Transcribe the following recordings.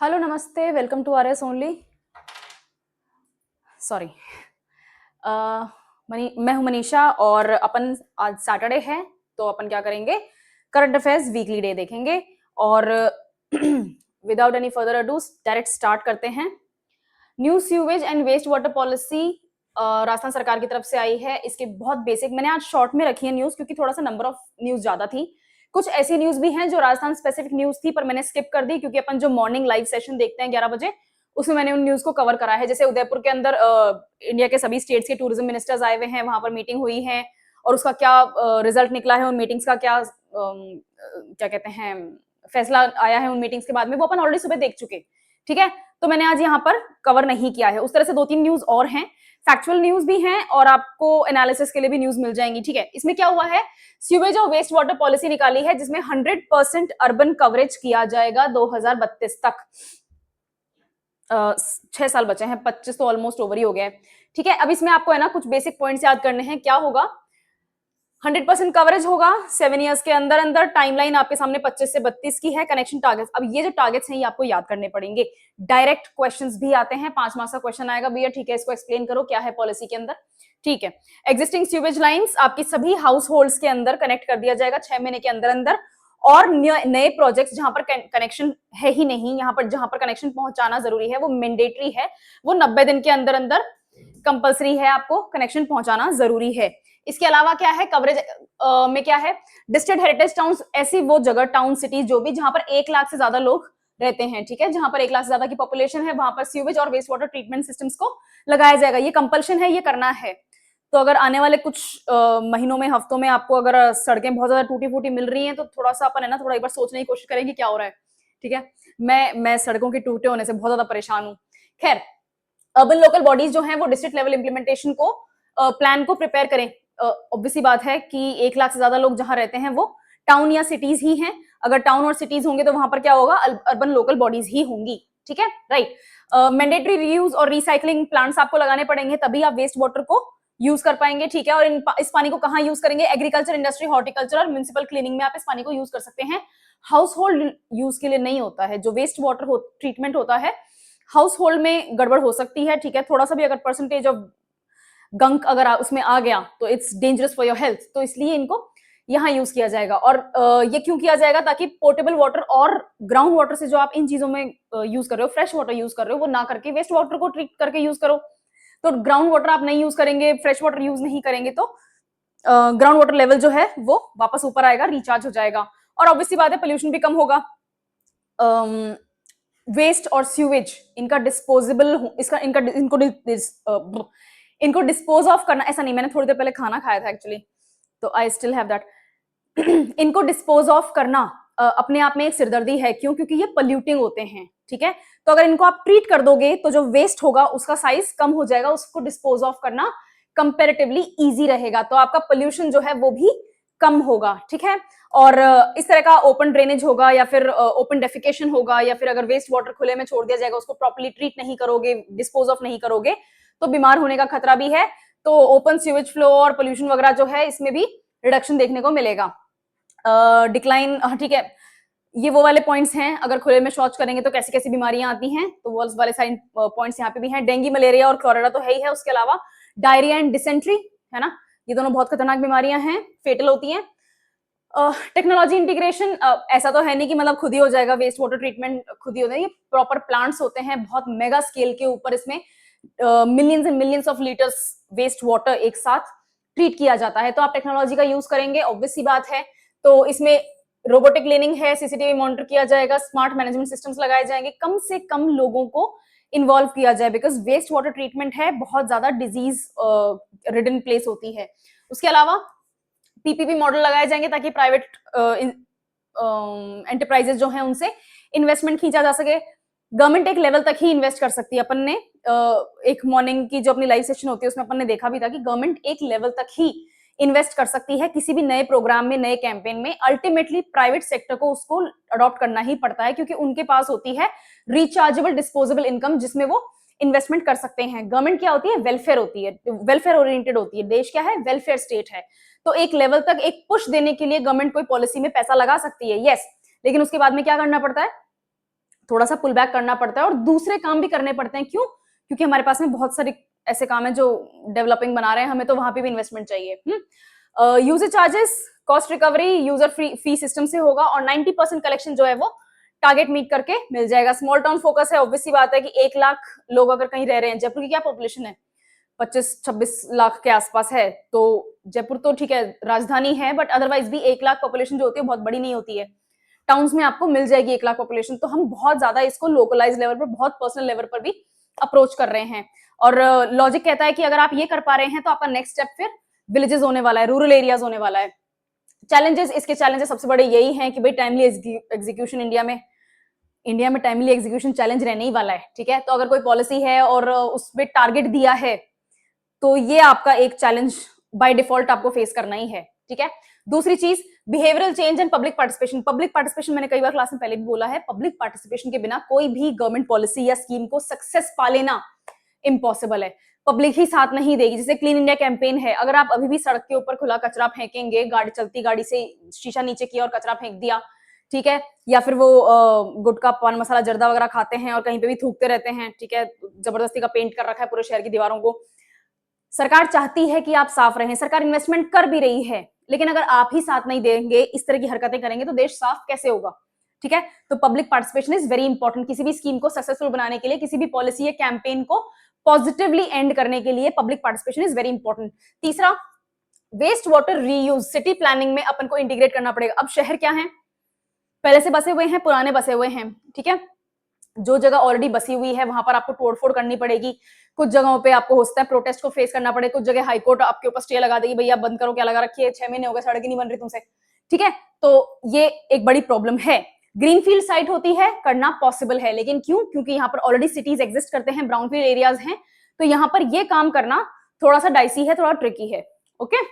Hello नमस्ते, welcome to RS only. Sorry. मैं हूं मनीषा और अपन आज सैटरडे है तो अपन क्या करेंगे, करंट अफेयर्स वीकली डे देखेंगे। और without any further ado direct start करते हैं। New sewage and waste water policy Rajasthan सरकार की तरफ से आई है। इसके बहुत बेसिक मैंने आज शॉर्ट में रखी है न्यूज, क्योंकि थोड़ा सा नंबर ऑफ न्यूज ज्यादा थी। कुछ ऐसी न्यूज भी हैं जो राजस्थान स्पेसिफिक न्यूज थी, पर मैंने स्किप कर दी क्योंकि अपन जो मॉर्निंग लाइव सेशन देखते हैं 11 बजे, उसमें मैंने उन न्यूज को कवर करा है। जैसे उदयपुर के अंदर इंडिया के सभी स्टेट्स के टूरिज्म मिनिस्टर्स आए हुए हैं, वहां पर मीटिंग हुई है और उसका क्या रिजल्ट निकला है, उन मीटिंग्स का क्या क्या कहते हैं फैसला आया है उन मीटिंग्स के बाद में, वो अपन ऑलरेडी सुबह देख चुके। ठीक है, तो मैंने आज यहाँ पर कवर नहीं किया है। उस तरह से 2-3 न्यूज और हैं, फैक्चुअल न्यूज भी हैं और आपको एनालिसिस के लिए भी न्यूज मिल जाएंगी। ठीक है, इसमें क्या हुआ है, सीवेज और वेस्ट वाटर पॉलिसी निकाली है जिसमें 100% अर्बन कवरेज किया जाएगा 2032 तक। 6 साल बचे हैं, 25 तो ऑलमोस्ट ओवर ही हो गया है। ठीक है, अब इसमें आपको है ना कुछ बेसिक पॉइंट्स याद करने हैं। क्या होगा, 100% कवरेज होगा 7 इयर्स के अंदर अंदर। टाइमलाइन आपके सामने 25 से 32 की है। कनेक्शन टारगेट्स, अब ये जो टारगेट्स हैं ये आपको याद करने पड़ेंगे। डायरेक्ट क्वेश्चंस भी आते हैं, 5 मार्क्स का क्वेश्चन आएगा भैया, ठीक है इसको एक्सप्लेन करो क्या है पॉलिसी के अंदर। ठीक है, एग्जिस्टिंग सीवेज लाइंस आपकी सभी हाउस होल्ड्स के अंदर कनेक्ट कर दिया जाएगा 6 महीने के अंदर अंदर। और नए प्रोजेक्ट्स जहां पर कनेक्शन है ही नहीं, यहाँ पर जहां पर कनेक्शन पहुंचाना जरूरी है वो मैंडेटरी है, वो 90 दिन के अंदर अंदर कंपलसरी है, आपको कनेक्शन पहुंचाना जरूरी है। इसके अलावा क्या है कवरेज में, क्या है डिस्ट्रिक्ट हेरिटेज टाउन, ऐसी वो जगह टाउन सिटी जो भी जहां पर 1 लाख से ज्यादा लोग रहते हैं। ठीक है, जहां पर 1 लाख से ज्यादा की पॉपुलेशन है वहां पर सीवेज और वेस्ट वाटर ट्रीटमेंट सिस्टम्स को लगाया जाएगा। ये कंपल्शन है, ये करना है। तो अगर आने वाले कुछ महीनों में, हफ्तों में आपको अगर सड़कें बहुत ज्यादा टूटी फूटी मिल रही हैं तो थोड़ा सा अपन है ना थोड़ा एक बार सोचने की कोशिश करेंगे क्या हो रहा है। ठीक है, मैं सड़कों के टूटे होने से बहुत ज्यादा परेशान हूँ। खैर, अर्बन लोकल बॉडीज जो हैं वो डिस्ट्रिक्ट लेवल इंप्लीमेंटेशन को प्लान को प्रिपेयर करें। ऑब्वियसली बात है कि 1 लाख से ज्यादा लोग जहां रहते हैं वो टाउन या सिटीज ही हैं। अगर टाउन और सिटीज होंगे तो वहां पर क्या होगा, अर्बन लोकल बॉडीज ही होंगी। ठीक है, राइट। मैंडेटरी रीयूज और रिसाइकलिंग प्लांट्स आपको लगाने पड़ेंगे, तभी आप वेस्ट वाटर को यूज कर पाएंगे। ठीक है, और इस पानी को कहाँ यूज करेंगे, एग्रीकल्चर, इंडस्ट्री, हॉर्टिकल्चर और म्युनिसिपल क्लीनिंग में आप इस पानी को यूज कर सकते हैं। हाउस होल्ड यूज के लिए नहीं होता है। जो वेस्ट वाटर ट्रीटमेंट होता है हाउस होल्ड में गड़बड़ हो सकती है। ठीक है, थोड़ा सा भी अगर परसेंटेज ऑफ गंक अगर उसमें आ गया तो it's dangerous for your health, तो इसलिए इनको यहाँ यूज किया जाएगा। और ये क्यों किया जाएगा, ताकि पोर्टेबल वाटर और ग्राउंड वाटर से जो आप इन चीजों में यूज कर रहे हो, फ्रेश वाटर यूज कर रहे हो, वो ना करके वेस्ट वाटर को ट्रीट करके यूज करो। तो ग्राउंड वाटर आप नहीं यूज करेंगे, फ्रेश वाटर यूज नहीं करेंगे तो ग्राउंड वाटर लेवल जो है वो वापस ऊपर आएगा, रिचार्ज हो जाएगा और ऑब्वियसली बात है पोल्यूशन भी कम होगा। वेस्ट और सीवेज इनका डिस्पोजेबल, इसका इनका इनको डिस्पोज ऑफ करना, ऐसा नहीं, मैंने थोड़ी देर पहले खाना खाया था एक्चुअली, तो आई स्टिल हैव दैट। इनको डिस्पोज ऑफ करना अपने आप में एक सिरदर्दी है। क्यों, क्योंकि ये पोल्यूटिंग होते हैं। ठीक है, तो अगर इनको आप ट्रीट कर दोगे तो जो वेस्ट होगा उसका साइज कम हो जाएगा, उसको डिस्पोज ऑफ करना कंपेरेटिवली इजी रहेगा, तो आपका पोल्यूशन जो है वो भी कम होगा। ठीक है, और इस तरह का ओपन ड्रेनेज होगा या फिर ओपन डेफिकेशन होगा, या फिर अगर वेस्ट वाटर खुले में छोड़ दिया जाएगा, उसको प्रॉपर्ली ट्रीट नहीं करोगे, डिस्पोज ऑफ नहीं करोगे, तो बीमार होने का खतरा भी है। तो ओपन सीवेज फ्लो और पोल्यूशन वगैरह जो है इसमें भी रिडक्शन देखने को मिलेगा। डिक्लाइन, ठीक है, ये वो वाले पॉइंट्स हैं, अगर खुले में शौच करेंगे तो कैसी कैसी बीमारियां आती हैं, तो वो वाले साइन पॉइंट्स यहाँ पे भी हैं। डेंगू, मलेरिया और क्लोरेरा तो है ही है, उसके अलावा डायरिया एंड डिसेंट्री है ना, ये दोनों बहुत खतरनाक बीमारियां हैं, फेटल होती हैं। टेक्नोलॉजी इंटीग्रेशन, ऐसा तो है नहीं कि मतलब खुद ही हो जाएगा वेस्ट वाटर ट्रीटमेंट, खुद ही हो जाएगा, ये प्रॉपर प्लांट्स होते हैं बहुत मेगा स्केल के ऊपर, इसमें millions and millions of litres waste water एक साथ ट्रीट किया जाता है। तो आप टेक्नोलॉजी का यूज करेंगे, ऑब्वियस सी बात है। तो इसमें रोबोटिक क्लीनिंग है, सीसीटीवी मॉनिटर किया जाएगा, स्मार्ट मैनेजमेंट सिस्टम्स लगाए जाएंगे, कम से कम लोगों को इन्वॉल्व किया जाए, बिकॉज वेस्ट वाटर ट्रीटमेंट है बहुत ज्यादा डिजीज रिडन प्लेस होती है। उसके अलावा पीपीपी मॉडल लगाए जाएंगे ताकि प्राइवेट एंटरप्राइजेस जो हैं उनसे इन्वेस्टमेंट खींचा जा सके। गवर्नमेंट एक लेवल तक ही इन्वेस्ट कर सकती है। अपन ने एक मॉर्निंग की जो अपनी लाइव सेशन होती है उसमें अपन ने देखा भी था कि गवर्नमेंट एक लेवल तक ही इन्वेस्ट कर सकती है किसी भी नए प्रोग्राम में, नए कैंपेन में। अल्टीमेटली प्राइवेट सेक्टर को उसको अडॉप्ट करना ही पड़ता है, क्योंकि उनके पास होती है रिचार्जेबल डिस्पोजेबल इनकम जिसमें वो इन्वेस्टमेंट कर सकते हैं। गवर्नमेंट क्या होती है, वेलफेयर होती है, वेलफेयर ओरिएंटेड होती है। देश क्या है, वेलफेयर स्टेट है। तो एक लेवल तक एक पुश देने के लिए गवर्नमेंट कोई पॉलिसी में पैसा लगा सकती है, यस, लेकिन उसके बाद में क्या करना पड़ता है, थोड़ा सा पुल बैक करना पड़ता है और दूसरे काम भी करने पड़ते हैं। क्यों? क्योंकि हमारे पास में बहुत सारे ऐसे काम है जो डेवलपिंग बना रहे हैं, हमें तो वहां पे भी इन्वेस्टमेंट चाहिए। User charges, cost recovery user free fee system से होगा और 90% कलेक्शन जो है वो टारगेट मीट करके मिल जाएगा। स्मॉल टाउन फोकस है, ऑब्वियसली बात है कि 1 लाख लोग अगर कहीं रह रहे हैं, जयपुर की क्या पॉपुलेशन है, 25-26 लाख के आसपास है, तो जयपुर तो ठीक है राजधानी है, बट अदरवाइज भी 1 लाख पॉपुलेशन जो होती है बहुत बड़ी नहीं होती है। टाउन्स में आपको मिल जाएगी 1 लाख पॉपुलेशन, तो हम बहुत ज्यादा इसको लोकलाइज लेवल पर, बहुत पर्सनल लेवल पर भी अप्रोच कर रहे हैं। और लॉजिक कहता है कि अगर आप ये कर पा रहे हैं तो आपका नेक्स्ट स्टेप फिर विलेजेस होने वाला है, रूरल एरियाज होने वाला है। चैलेंजेस, इसके चैलेंजेस सबसे बड़े यही हैं कि भाई टाइमली एग्जीक्यूशन, इंडिया में टाइमली एग्जीक्यूशन चैलेंज रहने ही वाला है। ठीक है, तो अगर कोई पॉलिसी है और उसमें टारगेट दिया है तो ये आपका एक चैलेंज बाय डिफॉल्ट आपको फेस करना ही है। ठीक है, दूसरी चीज behavioural change and public participation. Public participation मैंने कई बार क्लास में पहले भी बोला है, पब्लिक पार्टिसिपेशन के बिना कोई भी गवर्नमेंट पॉलिसी या स्कीम को सक्सेस पा लेना इम्पॉसिबल है। पब्लिक ही साथ नहीं देगी। जैसे क्लीन इंडिया कैंपेन है, अगर आप अभी भी सड़क के ऊपर खुला कचरा फेंकेंगे, गाड़ी चलती गाड़ी से शीशा नीचे किया और कचरा फेंक दिया, ठीक है, या फिर वो गुटखा पान मसाला जर्दा वगैरह खाते हैं और कहीं पे भी थूकते रहते हैं, ठीक है, जबरदस्ती का पेंट कर रखा है पूरे शहर की दीवारों को। सरकार चाहती है कि आप साफ रहें, सरकार इन्वेस्टमेंट कर भी रही है, लेकिन अगर आप ही साथ नहीं देंगे, इस तरह की हरकतें करेंगे, तो देश साफ कैसे होगा? ठीक है, तो public participation is very important. किसी भी स्कीम को सक्सेसफुल बनाने के लिए, किसी भी पॉलिसी या कैंपेन को पॉजिटिवली एंड करने के लिए public participation is very important. तीसरा, waste water reuse. City planning में अपन को इंटीग्रेट करना पड़ेगा। अब शहर क्या है, पहले से बसे हुए हैं, पुराने बसे हुए हैं, ठीक है, जो जगह ऑलरेडी बसी हुई है वहां पर आपको तोड़फोड़ करनी पड़ेगी। कुछ जगहों पे आपको हो सकता है प्रोटेस्ट को फेस करना पड़े, कुछ जगह हाईकोर्ट आपके ऊपर स्टे लगा देगी, भैया बंद करो, क्या लगा रखी है, 6 महीने हो गए सड़क ही नहीं बन रही तुमसे। ठीक है, तो ये एक बड़ी प्रॉब्लम है। ग्रीनफील्ड साइट होती है, करना पॉसिबल है, लेकिन क्यों? क्योंकि यहाँ पर ऑलरेडी सिटीज एग्जिस्ट करते हैं, ब्राउनफील्ड एरियाज हैं, तो यहाँ पर ये काम करना थोड़ा सा डाइसी है, थोड़ा ट्रिकी है। ओके,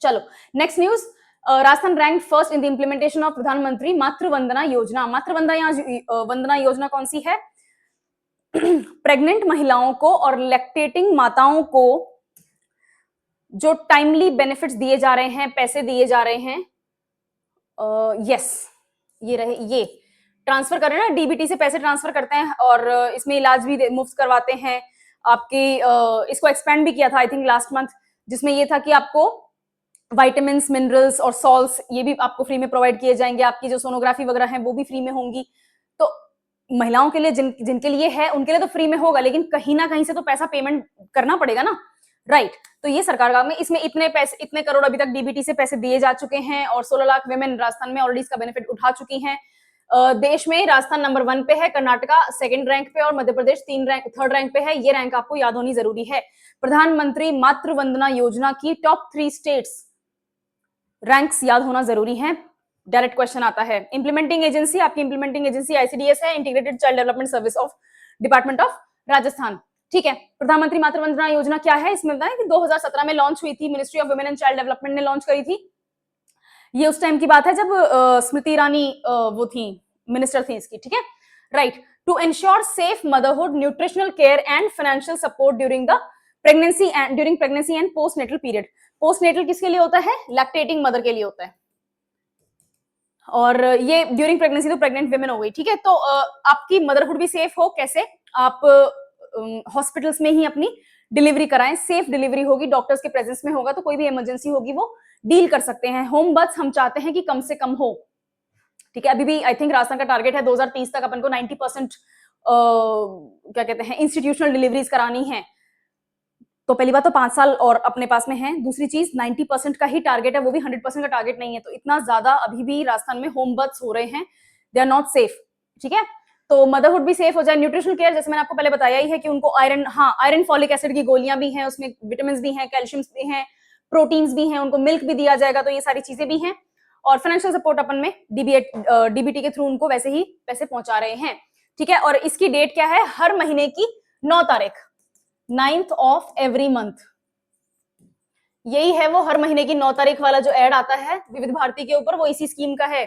चलो next news. Rajasthan rank first in the implementation of प्रधानमंत्री मातृ वंदना योजना। मातृ वंदना योजना कौन सी है? प्रेग्नेंट महिलाओं को और लैक्टेटिंग माताओं को जो टाइमली बेनिफिट्स दिए जा रहे हैं, पैसे दिए जा रहे हैं, यस ये रहे, ये ट्रांसफर कर रहे हैं ना, डीबीटी से पैसे ट्रांसफर करते हैं और इसमें इलाज भी मुफ्त करवाते हैं आपके। इसको एक्सपेंड भी किया था आई थिंक लास्ट मंथ, जिसमें ये था कि आपको विटामिन, मिनरल्स और सॉल्ट्स ये भी आपको फ्री में प्रोवाइड किए जाएंगे। आपकी जो सोनोग्राफी वगैरह है वो भी फ्री में होंगी। तो महिलाओं के लिए, जिनके लिए है उनके लिए तो फ्री में होगा, लेकिन कहीं ना कहीं से तो पैसा पेमेंट करना पड़ेगा ना, राइट? तो ये सरकार का में इसमें इतने पैसे, इतने करोड़ अभी तक डीबीटी से पैसे दिए जा चुके हैं और 16 लाख वुमेन राजस्थान में ऑलरेडी इसका बेनिफिट उठा चुकी हैं। देश में राजस्थान नंबर 1 पे है, कर्नाटका सेकंड रैंक पे और मध्य प्रदेश थर्ड रैंक पे है। ये रैंक आपको याद होनी जरूरी है। प्रधानमंत्री मातृ वंदना योजना की टॉप 3 स्टेट्स रैंक्स याद होना जरूरी है, डायरेक्ट क्वेश्चन आता है। इंप्लीमेंटिंग एजेंसी, आपकी इंप्लीमेंटिंग एजेंसी आईसीडीएस है, integrated child development service of department of Rajasthan. ठीक है, प्रधानमंत्री मातृ वंदना योजना क्या है? इसमें बताएं कि 2017 में लॉन्च हुई थी, ministry of women and child development ने लॉन्च करी थी। ये उस टाइम की बात है जब स्मृति ईरानी वो थी, मिनिस्टर थी इसकी। ठीक है, right. To ensure safe motherhood, nutritional care and financial support during pregnancy and postnatal period. Postnatal किसके लिए होता है? लैक्टेटिंग मदर के लिए होता है, और ये ड्यूरिंग प्रेगनेंसी तो प्रेग्नेंट वुमेन हो गई। ठीक है, तो आपकी मदरहुड भी सेफ हो, कैसे? आप हॉस्पिटल्स में ही अपनी डिलीवरी कराएं, सेफ डिलीवरी होगी, डॉक्टर्स के प्रेजेंस में होगा, तो कोई भी इमरजेंसी होगी वो डील कर सकते हैं। होम बर्थ हम चाहते हैं कि कम से कम हो। ठीक है, अभी भी आई थिंक राजस्थान का टारगेट है 2030 तक अपन को 90% क्या कहते हैं इंस्टीट्यूशनल डिलीवरीज करानी है। तो पहली बात तो 5 साल और अपने पास में है। दूसरी चीज 90% का ही टारगेट है, वो भी 100% का टारगेट नहीं है। तो इतना ज्यादा अभी भी राजस्थान में होम बर्थ्स हो रहे हैं, दे आर नॉट सेफ। ठीक है, तो मदरहुड भी सेफ हो जाए। न्यूट्रिशनल केयर, जैसे मैंने आपको पहले बताया ही है कि उनको आयरन, हाँ आयरन फॉलिक एसिड की गोलियां भी हैं, उसमें विटामिन भी हैं, कैल्शियम भी हैं, प्रोटीन्स भी हैं, उनको मिल्क भी दिया जाएगा, तो ये सारी चीजें भी हैं। और फाइनेंशियल सपोर्ट अपन में डीबीटी के थ्रू उनको वैसे ही पैसे पहुंचा रहे हैं। ठीक है, और इसकी डेट क्या है? हर महीने की 9 तारीख, 9th ऑफ एवरी मंथ। यही है वो हर महीने की 9 तारीख वाला जो एड आता है विविध भारती के ऊपर, वो इसी स्कीम का है।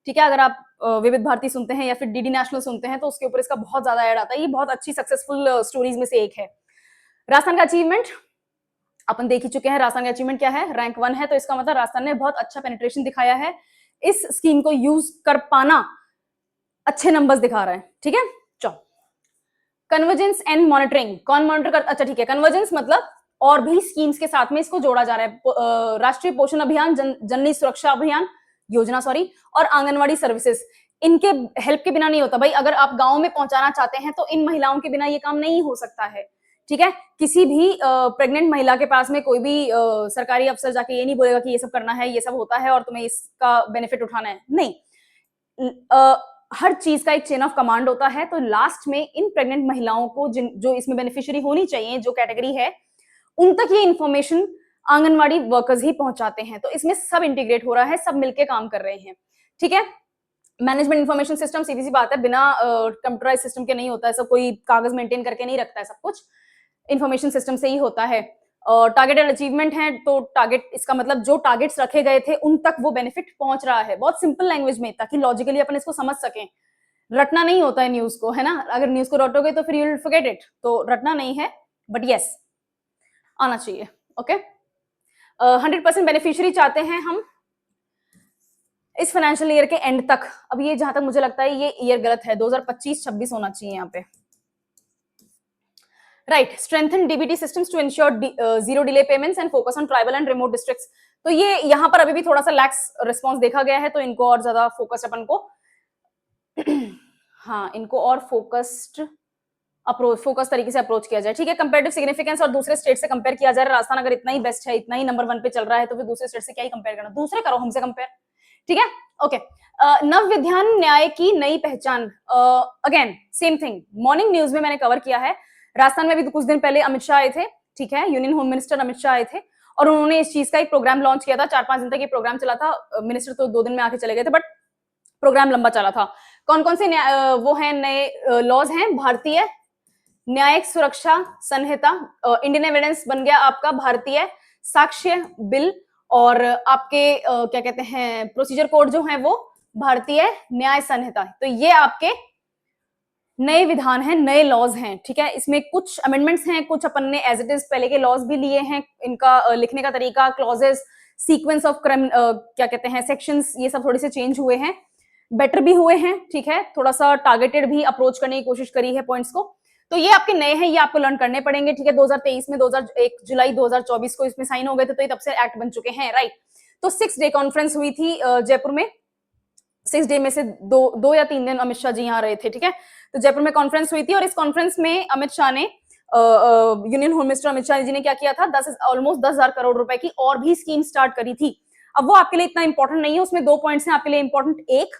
ठीक है, अगर आप विविध भारती सुनते हैं या फिर डीडी नेशनल सुनते हैं तो उसके ऊपर इसका बहुत ज्यादा एड आता है। ये बहुत अच्छी सक्सेसफुल स्टोरीज में से एक है। राजस्थान का अचीवमेंट अपन देख ही चुके हैं। राजस्थान का अचीवमेंट क्या है? रैंक 1 है, तो इसका मतलब राजस्थान ने बहुत अच्छा पेनिट्रेशन दिखाया है। इस स्कीम को यूज कर पाना अच्छे नंबर्स दिखा रहा है, ठीक है। चलो, कन्वर्जेंस एंड मॉनिटरिंग, कौन मॉनिटर कर, अच्छा ठीक है, कन्वर्जेंस मतलब और भी स्कीम्स के साथ में इसको जोड़ा जा रहा है। राष्ट्रीय पोषण अभियान, जननी सुरक्षा अभियान योजना, सॉरी, और आंगनवाड़ी सर्विसेज, इनके हेल्प के बिना नहीं होता भाई। अगर आप गांव में पहुंचाना चाहते हैं तो इन महिलाओं के बिना ये काम नहीं हो सकता है, ठीक है। किसी भी प्रेग्नेंट महिला के पास में कोई भी सरकारी अफसर जाके ये नहीं बोलेगा कि ये सब करना है, ये सब होता है और तुम्हें इसका बेनिफिट उठाना है, नहीं। हर चीज का एक चेन ऑफ कमांड होता है। तो लास्ट में इन प्रेग्नेंट महिलाओं को जो इसमें बेनिफिशियरी होनी चाहिए, जो कैटेगरी है, उन तक ये इंफॉर्मेशन आंगनवाड़ी वर्कर्स ही पहुंचाते हैं। तो इसमें सब इंटीग्रेट हो रहा है, सब मिलके काम कर रहे हैं, ठीक है। मैनेजमेंट इंफॉर्मेशन सिस्टम, सीधी सी बात है, बिना कंप्यूटराइज सिस्टम के नहीं होता है सब। कोई कागज मेंटेन करके नहीं रखता है, सब कुछ इंफॉर्मेशन सिस्टम से ही होता है। टारगेटेड अचीवमेंट है, तो टारगेट, इसका मतलब जो टारगेट्स रखे गए थे उन तक वो बेनिफिट पहुंच रहा है, बहुत सिंपल लैंग्वेज में, ताकि लॉजिकली अपन इसको समझ सकें। रटना नहीं होता है न्यूज को, है ना। अगर न्यूज को रटोगे तो फिर यू विल फॉरगेट इट, तो रटना नहीं है, बट यस आना चाहिए, ओके। 100% बेनिफिशियरी चाहते हैं हम इस फाइनेंशियल ईयर के एंड तक। अब ये जहां तक मुझे लगता है ये ईयर गलत है, 2025-26 होना चाहिए यहाँ पे, right. Strengthen DBT systems to ensure zero delay payments and focus on tribal and remote districts. तो ये यहाँ पर अभी भी थोड़ा सा लैक्स रिस्पॉन्स देखा गया है, तो इनको और ज्यादा फोकस अपन को हाँ, इनको और फोकस तरीके से अप्रोच किया जाए, ठीक है। कंपेरेटिव सिग्निफिकेंस और दूसरे स्टेट से कंपेयर किया जाए। राजस्थान अगर इतना ही बेस्ट है, इतना ही नंबर 1 पे चल रहा है, तो फिर दूसरे स्टेट से क्या ही कंपेयर करना, दूसरे करो हमसे कंपेयर, ठीक है, ओके। नव विधान न्याय की नई पहचान, again same thing, morning news में मैंने कवर किया है। राजस्थान में भी कुछ दिन पहले अमित शाह आए थे, ठीक है, union home minister Amit Shah आए थे, और उन्होंने इस चीज का एक प्रोग्राम लॉन्च किया था। 4-5 दिन तक ये प्रोग्राम चला था। मिनिस्टर तो 2 दिन में आके चले गए थे, बट प्रोग्राम लंबा चला था। कौन कौन से वो हैं नए लॉज हैं? भारतीय न्यायिक सुरक्षा संहिता, इंडियन एविडेंस बन गया आपका, भारतीय साक्ष्य बिल, और आपके क्या कहते हैं प्रोसीजर कोड जो है वो भारतीय न्याय संहिता। तो ये आपके नए विधान हैं, नए लॉज हैं, ठीक है। इसमें कुछ अमेंडमेंट्स हैं, कुछ अपन ने एज इट इज पहले के लॉज भी लिए हैं। इनका लिखने का तरीका, क्लॉजेस, सीक्वेंस ऑफ क्राइम, क्या कहते हैं सेक्शंस, ये सब थोड़े से चेंज हुए हैं, बेटर भी हुए हैं, ठीक है। थोड़ा सा टारगेटेड भी अप्रोच करने की कोशिश करी है पॉइंट्स को। तो ये आपके नए हैं, ये आपको लर्न करने पड़ेंगे, ठीक है। 2023 में 1 जुलाई 2024 को इसमें साइन हो गए थे, तो ये तब से एक्ट बन चुके हैं, राइट। तो 6 डे कॉन्फ्रेंस हुई थी जयपुर में। 6 डे में से दो या 3 दिन अमित शाह जी यहाँ रहे थे, ठीक है। तो जयपुर में कॉन्फ्रेंस हुई थी, और इस कॉन्फ्रेंस में अमित शाह ने union home minister Amit Shah ji ने क्या किया था, ऑलमोस्ट 10,000 करोड़ रुपए की और भी स्कीम स्टार्ट करी थी। अब वो आपके लिए इतना इंपॉर्टेंट नहीं है, उसमें 2 पॉइंट्स हैं आपके लिए इंपॉर्टेंट। एक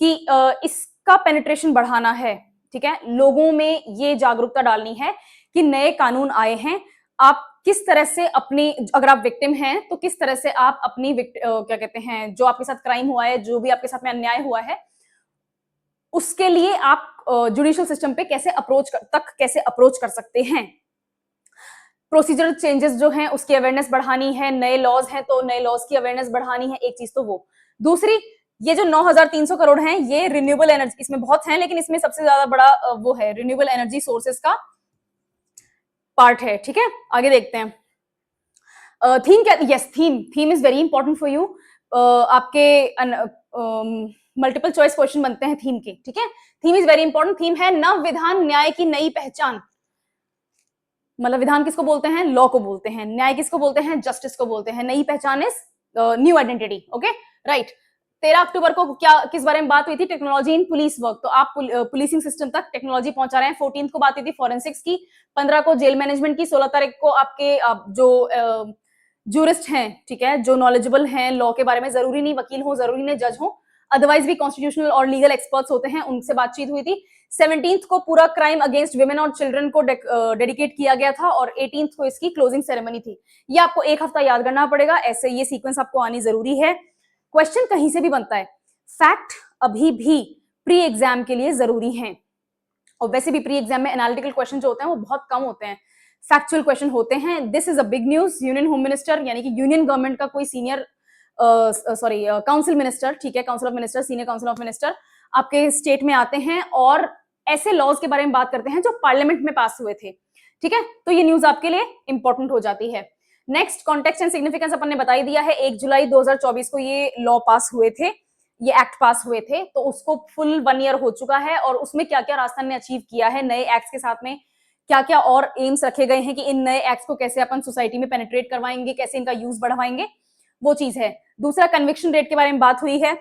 कि इसका पेनिट्रेशन बढ़ाना है, ठीक है, लोगों में ये जागरूकता डालनी है कि नए कानून आए हैं, आप किस तरह से अपनी, अगर आप विक्टिम हैं तो किस तरह से आप अपनी क्या कहते हैं, जो आपके साथ क्राइम हुआ है, जो भी आपके साथ में अन्याय हुआ है, उसके लिए आप जुडिशियल सिस्टम पे कैसे अप्रोच कर सकते हैं। प्रोसीजरल चेंजेस जो हैं उसकी अवेयरनेस बढ़ानी है, नए लॉज हैं तो नए लॉज की अवेयरनेस बढ़ानी है, एक चीज तो वो। दूसरी, ये जो 9,300 करोड़ हैं ये रिन्यूएबल एनर्जी, इसमें बहुत हैं, लेकिन इसमें सबसे ज्यादा बड़ा वो है रिन्यूएबल एनर्जी सोर्सेस का पार्ट है, ठीक है। आगे देखते हैं। थीम क्या, yes, theme is very important for you. आपके मल्टीपल चॉइस क्वेश्चन बनते हैं थीम के, ठीक है। Theme is very important. Theme है नव विधान न्याय की नई पहचान। मतलब विधान किसको बोलते हैं? लॉ को बोलते हैं। न्याय किसको बोलते हैं? जस्टिस को बोलते हैं। नई पहचान is new identity, okay, right. 13 अक्टूबर को क्या किस बारे में बात हुई थी? Technology in police work. तो आप पुलिसिंग सिस्टम तक टेक्नोलॉजी पहुंचा रहे हैं। 14 को बात हुई थी फॉरेंसिक्स की, 15 को जेल मैनेजमेंट की, 16 तारीख को आपके जो जूरिस्ट हैं, ठीक है, जो नॉलेजेबल हैं लॉ के बारे में, जरूरी नहीं वकील हो, जरूरी नहीं जज हो, अदरवाइज भी कॉन्स्टिट्यूशनल और लीगल एक्सपर्ट्स होते हैं, उनसे बातचीत हुई थी। 17 को पूरा क्राइम अगेंस्ट वुमेन और चिल्ड्रन को डेडिकेट किया गया था, और 18 को इसकी क्लोजिंग सेरेमनी थी। ये आपको एक हफ्ता याद करना पड़ेगा, ऐसे ये सीक्वेंस आपको आनी जरूरी है। क्वेश्चन कहीं से भी बनता है, फैक्ट अभी भी प्री एग्जाम के लिए जरूरी है, और वैसे भी प्री एग्जाम में एनालिटिकल क्वेश्चन जो होते हैं वो बहुत कम होते हैं, फैक्चुअल क्वेश्चन होते हैं। This is a big news. Union home minister यानी कि यूनियन गवर्नमेंट का कोई सीनियर काउंसिल मिनिस्टर, ठीक है, council of minister, senior council of minister आपके स्टेट में आते हैं और ऐसे लॉज के बारे में बात करते हैं जो पार्लियामेंट में पास हुए थे, ठीक है। तो ये न्यूज आपके लिए इंपॉर्टेंट हो जाती है। नेक्स्ट, कॉन्टेक्स्ट एंड सिग्निफिकेंस अपन ने बता ही दिया है। 1 जुलाई 2024 को ये लॉ पास हुए थे। ये एक्ट पास हुए थे, तो उसको फुल 1 ईयर हो चुका है और उसमें क्या क्या राजस्थान ने अचीव किया है, नए एक्ट्स के साथ में क्या क्या और एम्स रखे गए हैं कि इन नए एक्ट्स को कैसे अपन सोसाइटी में पेनिट्रेट करवाएंगे, कैसे इनका यूज बढ़वाएंगे, वो चीज है। दूसरा कन्विक्शन रेट के बारे में बात हुई है।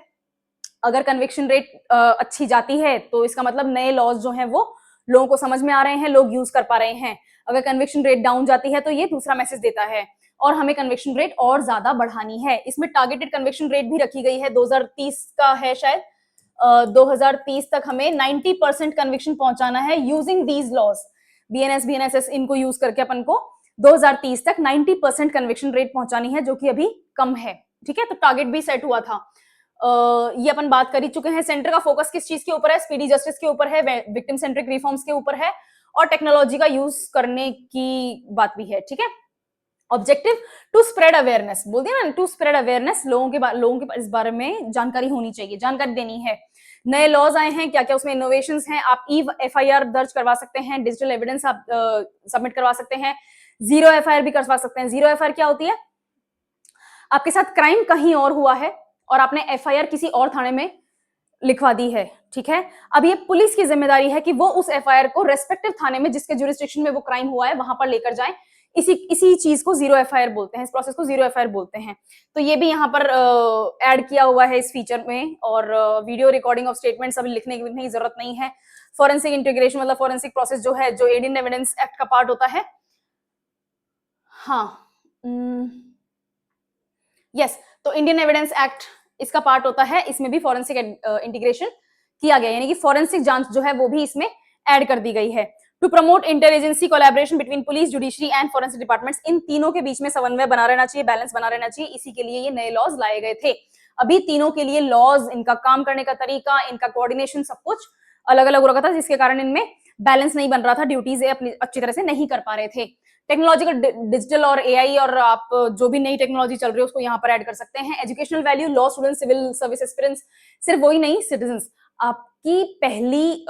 अगर कन्विक्शन रेट अच्छी जाती है तो इसका मतलब नए लॉज जो हैं वो लोगों को समझ में आ रहे हैं, लोग यूज कर पा रहे हैं। अगर कन्विक्शन रेट डाउन जाती है तो ये दूसरा मैसेज देता है और हमें कन्विक्शन रेट और ज्यादा बढ़ानी है। इसमें टारगेटेड कन्विक्शन रेट भी रखी गई है, 2030 का है शायद, 2030 तक हमें 90% कन्विक्शन पहुंचाना है using these laws, BNS BNSS इनको यूज करके अपन को 2030 तक 90% कन्विक्शन रेट पहुंचानी है, जो कि अभी कम है। ठीक है, तो टारगेट भी सेट हुआ था। ये अपन बात कर ही चुके हैं। सेंटर का फोकस किस चीज के ऊपर है, स्पीडी जस्टिस के ऊपर है, विक्टिम सेंट्रिक रिफॉर्म्स के ऊपर है और टेक्नोलॉजी का यूज करने की बात भी है। ठीक है, ऑब्जेक्टिव टू स्प्रेड अवेयरनेस, बोल दिया ना, टू स्प्रेड अवेयरनेस, लोगों के इस बारे में जानकारी होनी चाहिए, जानकारी देनी है। नए लॉज आए हैं, क्या क्या उसमें इनोवेशंस हैं, आप एफआईआर दर्ज करवा सकते हैं, डिजिटल एविडेंस आप सबमिट करवा सकते हैं, जीरो एफआईआर भी करवा सकते हैं। जीरो एफआईआर क्या होती है, आपके साथ क्राइम कहीं और हुआ है और आपने एफआईआर किसी और थाने में लिखवा दी है। ठीक है, अब ये पुलिस की जिम्मेदारी है कि वो उस एफआईआर को रेस्पेक्टिव थाने में जिसके जुरिस्डिक्शन में वो क्राइम हुआ है वहां पर लेकर जाए। इसी चीज को जीरो एफआईआर बोलते हैं, इस प्रोसेस को जीरो एफआईआर बोलते हैं। तो ये भी यहाँ पर ऐड किया हुआ है इस फीचर में। और वीडियो रिकॉर्डिंग ऑफ स्टेटमेंट्स अभी लिखने की जरूरत नहीं है। फॉरेंसिक इंटीग्रेशन मतलब फॉरेंसिक प्रोसेस जो है, जो एड इन एविडेंस एक्ट का पार्ट होता है। हाँ, यस, तो इंडियन एविडेंस एक्ट इसका पार्ट होता है, इसमें भी फॉरेंसिक इंटीग्रेशन किया गया, यानी कि फॉरेंसिक जांच जो है वो भी इसमें ऐड कर दी गई है। To promote inter agency collaboration between police, judiciary and forensic departments, इन तीनों के बीच में समन्वय बना रहना चाहिए, बैलेंस बना रहना चाहिए, इसी के लिए ये नए लॉज लाए गए थे। अभी तीनों के लिए लॉज, इनका काम करने का तरीका, इनका कोऑर्डिनेशन सब कुछ अलग अलग हो रखा था, जिसके कारण इनमें बैलेंस नहीं बन रहा था, ड्यूटीज अपनी अच्छी तरह से नहीं कर पा रहे थे। टेक्नोलॉजिकल, डिजिटल और एआई और आप जो भी नई टेक्नोलॉजी चल रही है उसको यहाँ पर ऐड कर सकते हैं। Educational value, law student, civil service aspirants, सिर्फ वही नहीं, सिटीजंस। आपकी पहली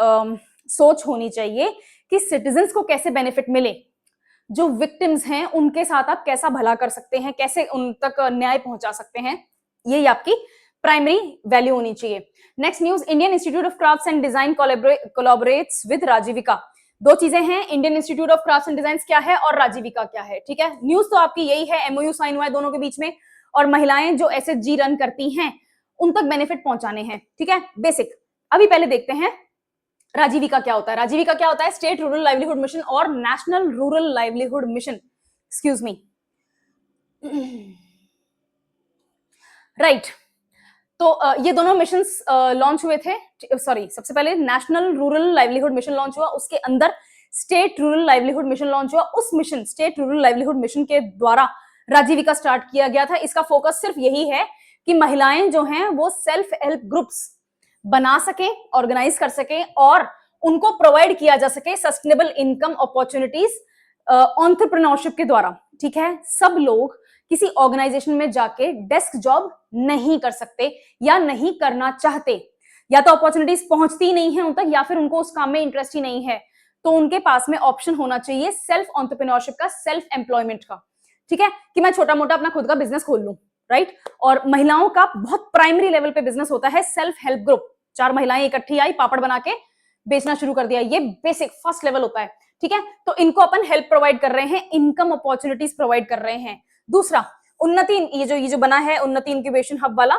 सोच होनी चाहिए कि सिटीजंस को कैसे बेनिफिट मिले, जो विक्टिम्स हैं उनके साथ आप कैसा भला कर सकते हैं, कैसे उन तक न्याय पहुंचा सकते हैं, यही आपकी प्राइमरी वैल्यू होनी चाहिए। Next news, Indian Institute of Crafts and Design collaborates with Rajeevika. दो चीजें हैं, Indian Institute of Crafts and Design क्या है और राजीविका क्या है। ठीक है, न्यूज तो आपकी यही है, एमओयू साइन हुआ है दोनों के बीच में और महिलाएं जो एसएचजी रन करती हैं उन तक बेनिफिट पहुंचाने हैं। ठीक है, बेसिक। अभी पहले देखते हैं राजीविका क्या होता है। राजीविका क्या होता है, स्टेट रूरल लाइवलीहुड मिशन और national rural livelihood mission, excuse me, right. तो ये दोनों मिशंस लॉन्च हुए थे, सॉरी, सबसे पहले national rural livelihood mission launch हुआ, उसके अंदर state rural livelihood mission launch हुआ। उस mission, state rural livelihood mission के द्वारा राजीविका स्टार्ट किया गया था। इसका फोकस सिर्फ यही है कि महिलाएं जो हैं वो सेल्फ हेल्प ग्रुप्स बना सके, ऑर्गेनाइज कर सके और उनको प्रोवाइड किया जा सके सस्टेनेबल इनकम अपॉर्चुनिटीज एंटरप्रेन्योरशिप के द्वारा। ठीक है, सब लोग किसी ऑर्गेनाइजेशन में जाके डेस्क जॉब नहीं कर सकते या नहीं करना चाहते, या तो अपॉर्चुनिटीज पहुंचती नहीं है उन तक या फिर उनको उस काम में इंटरेस्ट ही नहीं है, तो उनके पास में ऑप्शन होना चाहिए सेल्फ एंटरप्रेन्योरशिप का, सेल्फ एम्प्लॉयमेंट का। ठीक है, कि मैं छोटा मोटा अपना खुद का बिजनेस खोल लूं, राइट। और महिलाओं का बहुत प्राइमरी लेवल पे बिजनेस होता है सेल्फ हेल्प ग्रुप। 4 महिलाएं इकट्ठी आई, पापड़ बना के बेचना शुरू कर दिया, ये बेसिक फर्स्ट लेवल होता है। ठीक है, तो इनको अपन हेल्प प्रोवाइड कर रहे हैं, इनकम अपॉर्चुनिटीज प्रोवाइड कर रहे हैं। दूसरा, उन्नति, ये जो बना है उन्नति इंक्यूबेशन हब वाला,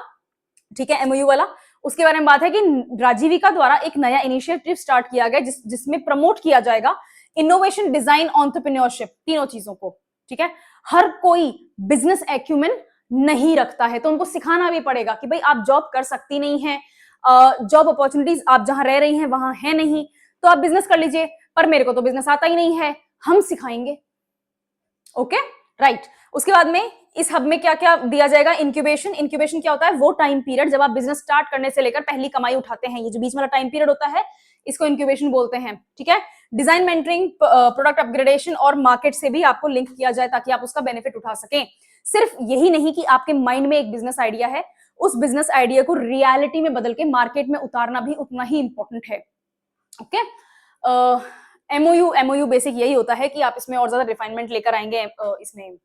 ठीक है, एमओयू वाला, उसके बारे में बात है कि राजीविका द्वारा एक नया इनिशिएटिव स्टार्ट किया गया जिसमें प्रमोट किया जाएगा इनोवेशन, डिजाइन, एंटरप्रेन्योरशिप, तीनों चीजों को। ठीक है, हर कोई बिजनेस एक्यूमेन नहीं रखता है तो उनको सिखाना भी पड़ेगा कि भाई आप जॉब कर सकती नहीं है, जॉब अपॉर्चुनिटीज आप जहां रह रही हैं वहां है नहीं, तो आप बिजनेस कर लीजिए, पर मेरे को तो बिजनेस आता ही नहीं है, हम सिखाएंगे। Okay, right. उसके बाद में इस हब में क्या क्या दिया जाएगा, इंक्यूबेशन। इंक्यूबेशन क्या होता है, वो टाइम पीरियड जब आप बिजनेस स्टार्ट करने से लेकर पहली कमाई उठाते हैं, ये जो बीच वाला टाइम पीरियड होता है इसको इंक्यूबेशन बोलते हैं। ठीक है, डिजाइन, मेंटरिंग, प्रोडक्ट अपग्रेडेशन और मार्केट से भी आपको लिंक किया जाए ताकि आप उसका बेनिफिट उठा सकें। सिर्फ यही नहीं कि आपके माइंड में एक बिजनेस आइडिया है, उस बिजनेस आइडिया को रियलिटी में बदल के मार्केट में उतारना भी उतना ही इंपॉर्टेंट है। ओके, एमओयू बेसिक यही होता है कि आप इसमें और ज्यादा रिफाइनमेंट लेकर आएंगे, इसमें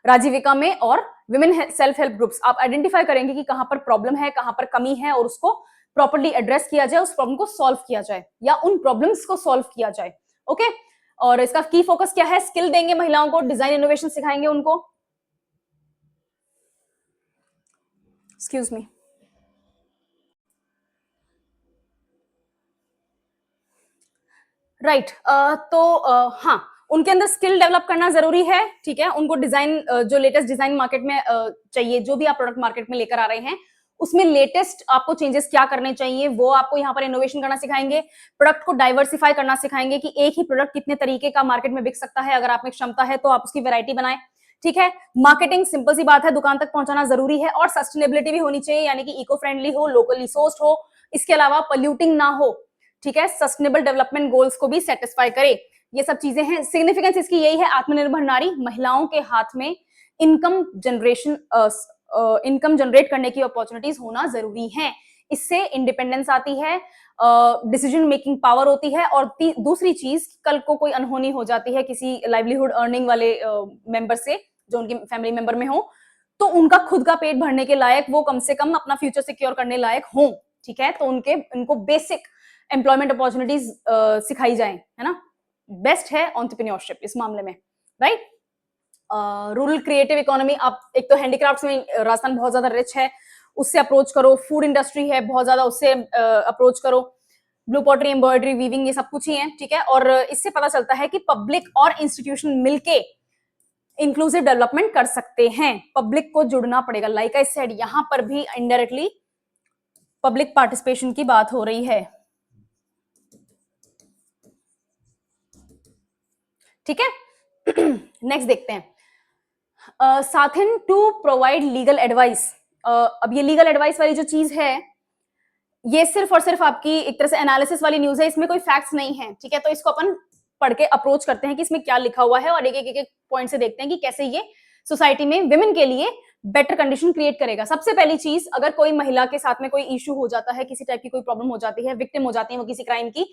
राजीविका में और विमेन सेल्फ हेल्प ग्रुप्स आप आइडेंटिफाई करेंगे कि कहां पर प्रॉब्लम है, कहां पर कमी है, और उसको प्रॉपर्ली एड्रेस किया जाए, उस प्रॉब्लम को सॉल्व किया जाए या उन प्रॉब्लम्स को सॉल्व किया जाए। ओके, और इसका की फोकस क्या है? स्किल देंगे महिलाओं को, डिजाइन इनोवेशन सिखाएंगे उनको। Excuse me. राइट, तो हाँ, उनके अंदर स्किल डेवलप करना जरूरी है, ठीक है। उनको डिजाइन, जो लेटेस्ट डिजाइन मार्केट में चाहिए, जो भी आप प्रोडक्ट मार्केट में लेकर आ रहे हैं उसमें लेटेस्ट आपको चेंजेस क्या करने चाहिए वो आपको यहाँ पर इनोवेशन करना सिखाएंगे। प्रोडक्ट को डाइवर्सिफाई करना सिखाएंगे कि एक ही प्रोडक्ट कितने तरीके का मार्केट में बिक सकता है, अगर आप में क्षमता है तो आप उसकी वैरायटी बनाएं, ठीक है। मार्केटिंग सिंपल सी बात है, दुकान तक पहुंचाना जरूरी है, और सस्टेनेबिलिटी भी होनी चाहिए, यानी कि इको फ्रेंडली हो, लोकली सोर्स्ड हो, इसके अलावा पोल्यूटिंग ना हो, ठीक है। सस्टेनेबल डेवलपमेंट गोल्स को भी सेटिस्फाई करे, ये सब चीजें हैं। सिग्निफिकेंस इसकी यही है, आत्मनिर्भर नारी, महिलाओं के हाथ में इनकम जनरेट करने की अपॉर्चुनिटीज होना जरूरी है। इससे इंडिपेंडेंस आती है, डिसीजन मेकिंग पावर होती है, और दूसरी चीज, कल को कोई अनहोनी हो जाती है किसी लाइवलीहुड अर्निंग वाले मेंबर से जो उनके फैमिली मेंबर में हो, तो उनका खुद का पेट भरने के लायक, वो कम से कम अपना फ्यूचर सिक्योर करने लायक हो, ठीक है। तो उनको बेसिक एम्प्लॉयमेंट अपॉर्चुनिटीज सिखाई जाए, है ना। बेस्ट है एंटरप्रेन्योरशिप इस मामले में, राइट। रूरल क्रिएटिव इकोनॉमी, आप एक तो हैंडीक्राफ्ट्स में राजस्थान बहुत ज्यादा रिच है, उससे अप्रोच करो। फूड इंडस्ट्री है बहुत ज्यादा, उससे अप्रोच करो। ब्लू पॉटरी, एम्ब्रॉयडरी, वीविंग, ये सब कुछ ही है, ठीक है। और इससे पता चलता है कि पब्लिक और इंस्टीट्यूशन मिलके इंक्लूसिव डेवलपमेंट कर सकते हैं। पब्लिक को जुड़ना पड़ेगा, लाइक आई सेड, यहां पर भी इनडायरेक्टली पब्लिक पार्टिसिपेशन की बात हो रही है, ठीक है। नेक्स्ट देखते हैं, साथिन टू प्रोवाइड लीगल एडवाइस। अब ये लीगल एडवाइस वाली जो चीज है, ये सिर्फ और सिर्फ आपकी एक तरह से एनालिसिस वाली न्यूज है, इसमें कोई फैक्ट्स नहीं है, ठीक है। तो इसको अपन पढ़ के अप्रोच करते हैं कि इसमें क्या लिखा हुआ है, और एक पॉइंट से देखते हैं कि कैसे ये सोसाइटी में विमेन के लिए बेटर कंडीशन क्रिएट करेगा। सबसे पहली चीज, अगर कोई महिला के साथ में कोई इश्यू हो जाता है, किसी टाइप की कोई प्रॉब्लम हो जाती है, विक्टिम हो जाती है वो किसी क्राइम की,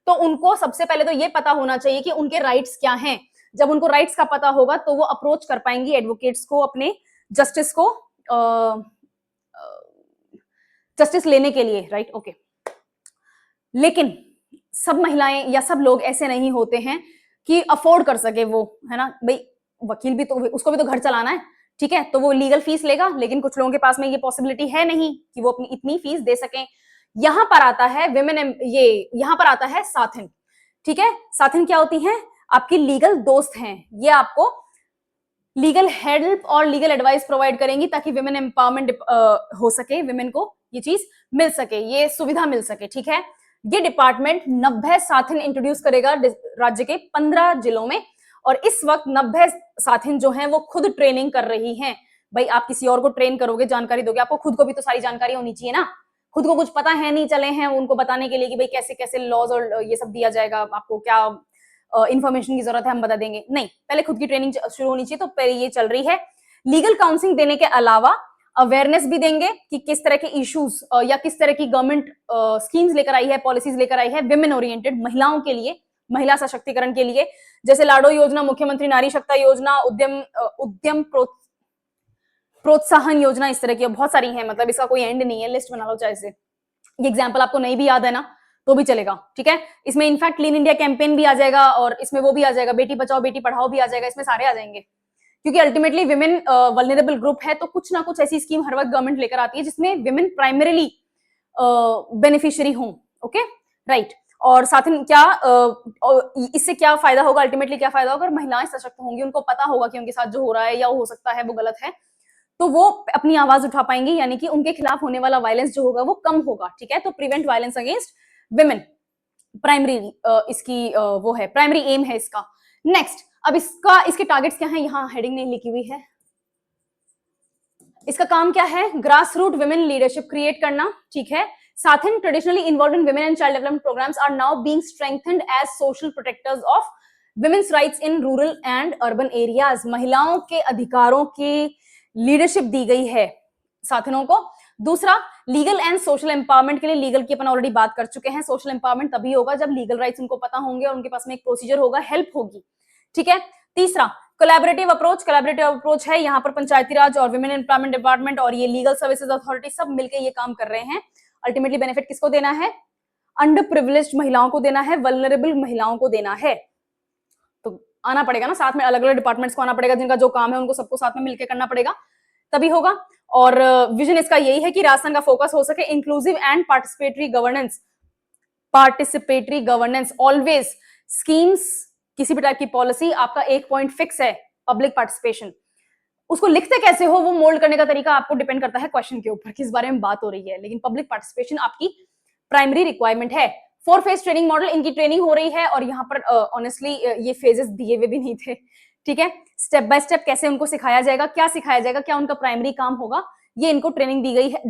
तो उनको सबसे पहले तो ये पता होना चाहिए कि उनके राइट्स क्या हैं। जब उनको राइट्स का पता होगा तो वो अप्रोच कर पाएंगी एडवोकेट्स को, अपने जस्टिस को, जस्टिस लेने के लिए, राइट, ओके। लेकिन सब महिलाएं या सब लोग ऐसे नहीं होते हैं कि अफोर्ड कर सके वो, है ना भाई, वकील भी तो, उसको भी तो घर चलाना है, ठीक है। तो वो लीगल फीस लेगा, लेकिन कुछ लोगों के पास में ये पॉसिबिलिटी है नहीं कि वो अपनी इतनी फीस दे सकें। यहां पर आता है विमेन, ये यहां पर आता है साथिन, ठीक है। साथिन क्या होती है? आपकी लीगल दोस्त हैं, ये आपको लीगल हेल्प और लीगल एडवाइस प्रोवाइड करेंगी ताकि विमेन एम्पावरमेंट हो सके, विमेन को ये चीज मिल सके, ये सुविधा मिल सके, ठीक है। ये डिपार्टमेंट 90 साथिन इंट्रोड्यूस करेगा राज्य के 15 जिलों में, और इस वक्त 90 साथिन जो हैं वो खुद ट्रेनिंग कर रही हैं। भाई आप किसी और को ट्रेन करोगे, जानकारी दोगे, आपको खुद को भी तो सारी जानकारी होनी चाहिए ना। खुद को कुछ पता है नहीं, चले हैं उनको बताने के लिए कि भाई कैसे कैसे लॉज और ये सब दिया जाएगा, आपको क्या इंफॉर्मेशन की जरूरत है हम बता देंगे, नहीं, पहले खुद की ट्रेनिंग शुरू होनी चाहिए। तो पहले ये चल रही है। लीगल काउंसलिंग देने के अलावा अवेयरनेस भी देंगे कि किस तरह के इश्यूज या किस तरह की गवर्नमेंट स्कीम्स लेकर आई है, पॉलिसीज लेकर आई है विमेन ओरिएंटेड, महिलाओं के लिए, महिला सशक्तिकरण के लिए, जैसे लाडो योजना, मुख्यमंत्री नारी शक्ति योजना, उद्यम प्रोत्साहन योजना, इस तरह की बहुत सारी हैं, मतलब इसका कोई एंड नहीं है, लिस्ट बना लो चाहे से। ये एग्जाम्पल आपको नहीं भी याद है ना तो भी चलेगा, ठीक है। इसमें इनफैक्ट क्लीन इंडिया कैंपेन भी आ जाएगा, और इसमें वो भी आ जाएगा, बेटी बचाओ बेटी पढ़ाओ भी आ जाएगा, इसमें सारे आ जाएंगे, क्योंकि अल्टीमेटली विमेन वल्नरेबल ग्रुप है, तो कुछ ना कुछ ऐसी स्कीम हर वक्त गवर्नमेंट लेकर आती है जिसमें विमेन प्राइमरीली बेनिफिशियरी हों, ओके, राइट। और साथ ही क्या इससे क्या फायदा होगा, अल्टीमेटली क्या फायदा होगा, अगर महिलाएं सशक्त होंगी, उनको पता होगा कि उनके साथ जो हो रहा है या हो सकता है वो गलत है, तो वो अपनी आवाज उठा पाएंगी, यानी कि उनके खिलाफ होने वाला वायलेंस जो होगा वो कम होगा, ठीक है। तो prevent violence against women primary इसकी वो है, प्राइमरी एम है इसका। नेक्स्ट, अब इसके टारगेट्स क्या हैं, यहाँ हेडिंग नहीं लिखी हुई है। इसका काम क्या है? Grass root women leadership create करना, ठीक है। Saathin traditionally involve in women and child development programmes are now being strengthened as social protectors of women's rights in rural and urban areas. महिलाओं के अधिकारों की लीडरशिप दी गई है साथिनों को। दूसरा, लीगल एंड सोशल एम्पावरमेंट के लिए, लीगल की अपन ऑलरेडी बात कर चुके हैं, सोशल एम्पावरमेंट तभी होगा जब लीगल राइट्स उनको पता होंगे और उनके पास में एक प्रोसीजर होगा, हेल्प होगी, ठीक है। तीसरा, कोलैबोरेटिव अप्रोच है, यहाँ पर पंचायती राज और विमेन एम्प्लॉयमेंट डिपार्टमेंट और ये लीगल सर्विसेज अथॉरिटी सब मिलकर ये काम कर रहे हैं। अल्टीमेटली बेनिफिट किसको देना है? अंडर प्रिविलेज्ड महिलाओं को देना है, वल्नरेबल महिलाओं को देना है। तो आना पड़ेगा ना साथ में, अलग अलग डिपार्टमेंट्स को आना पड़ेगा, जिनका जो काम है उनको सबको साथ में मिलकर करना पड़ेगा, तभी होगा। और विजन इसका यही है कि राजस्थान का फोकस हो सके inclusive and participatory governance always. Schemes, किसी भी टाइप की पॉलिसी, आपका एक पॉइंट फिक्स है, पब्लिक पार्टिसिपेशन। उसको लिखते कैसे हो, वो मोल्ड करने का तरीका आपको डिपेंड करता है क्वेश्चन के ऊपर, किस बारे में बात हो रही है, लेकिन पब्लिक पार्टिसिपेशन आपकी प्राइमरी रिक्वायरमेंट है। 4 फेज ट्रेनिंग मॉडल, इनकी ट्रेनिंग हो रही है, और यहाँ पर ऑनेस्टली ये फेजेस दिए हुए भी नहीं थे, ठीक है। स्टेप बाय स्टेप कैसे उनको सिखाया जाएगा, क्या सिखाया जाएगा, क्या उनका प्राइमरी काम होगा, ये इनको ट्रेनिंग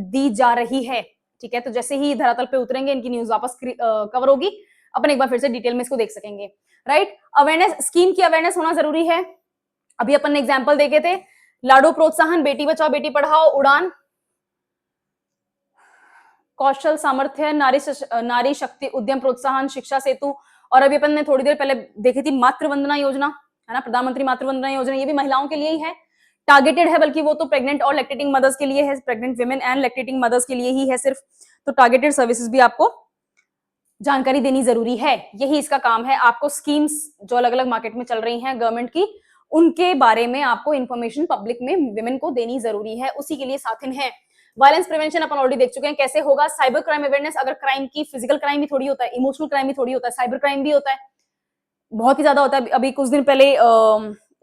दी जा रही है, ठीक है। तो जैसे ही धरातल पे उतरेंगे, इनकी न्यूज वापस कवर होगी, अपन एक बार फिर से डिटेल में इसको देख सकेंगे, राइट। अवेयरनेस, स्कीम की अवेयरनेस होना जरूरी है। अभी अपन ने एग्जाम्पल देखे थे, लाडो प्रोत्साहन, बेटी बचाओ बेटी पढ़ाओ, उड़ान, कौशल सामर्थ्य, नारी शक्ति उद्यम प्रोत्साहन, शिक्षा सेतु, और अभी अपन ने थोड़ी देर पहले देखी थी मातृ वंदना योजना, है ना, प्रधानमंत्री मातृ वंदना योजना, ये भी महिलाओं के लिए ही है, टारगेटेड है, बल्कि वो तो प्रेग्नेंट और लैक्टेटिंग मदर्स के लिए है, pregnant women and lactating mothers के लिए ही है सिर्फ। तो टारगेटेड सर्विसेज भी आपको जानकारी देनी जरूरी है, यही इसका काम है। आपको स्कीम्स जो अलग अलग मार्केट में चल रही हैं गवर्नमेंट की, उनके बारे में आपको इंफॉर्मेशन पब्लिक में विमेन को देनी जरूरी है, उसी के लिए साथिन है। वायलेंस प्रिवेंशन अपन ऑलरेडी देख चुके हैं कैसे होगा। साइबर क्राइम अवेयरनेस, अगर क्राइम की फिजिकल क्राइम भी थोड़ी होता है, इमोशनल क्राइम भी थोड़ी होता है, साइबर क्राइम भी होता है, बहुत ही ज्यादा होता है। अभी कुछ दिन पहले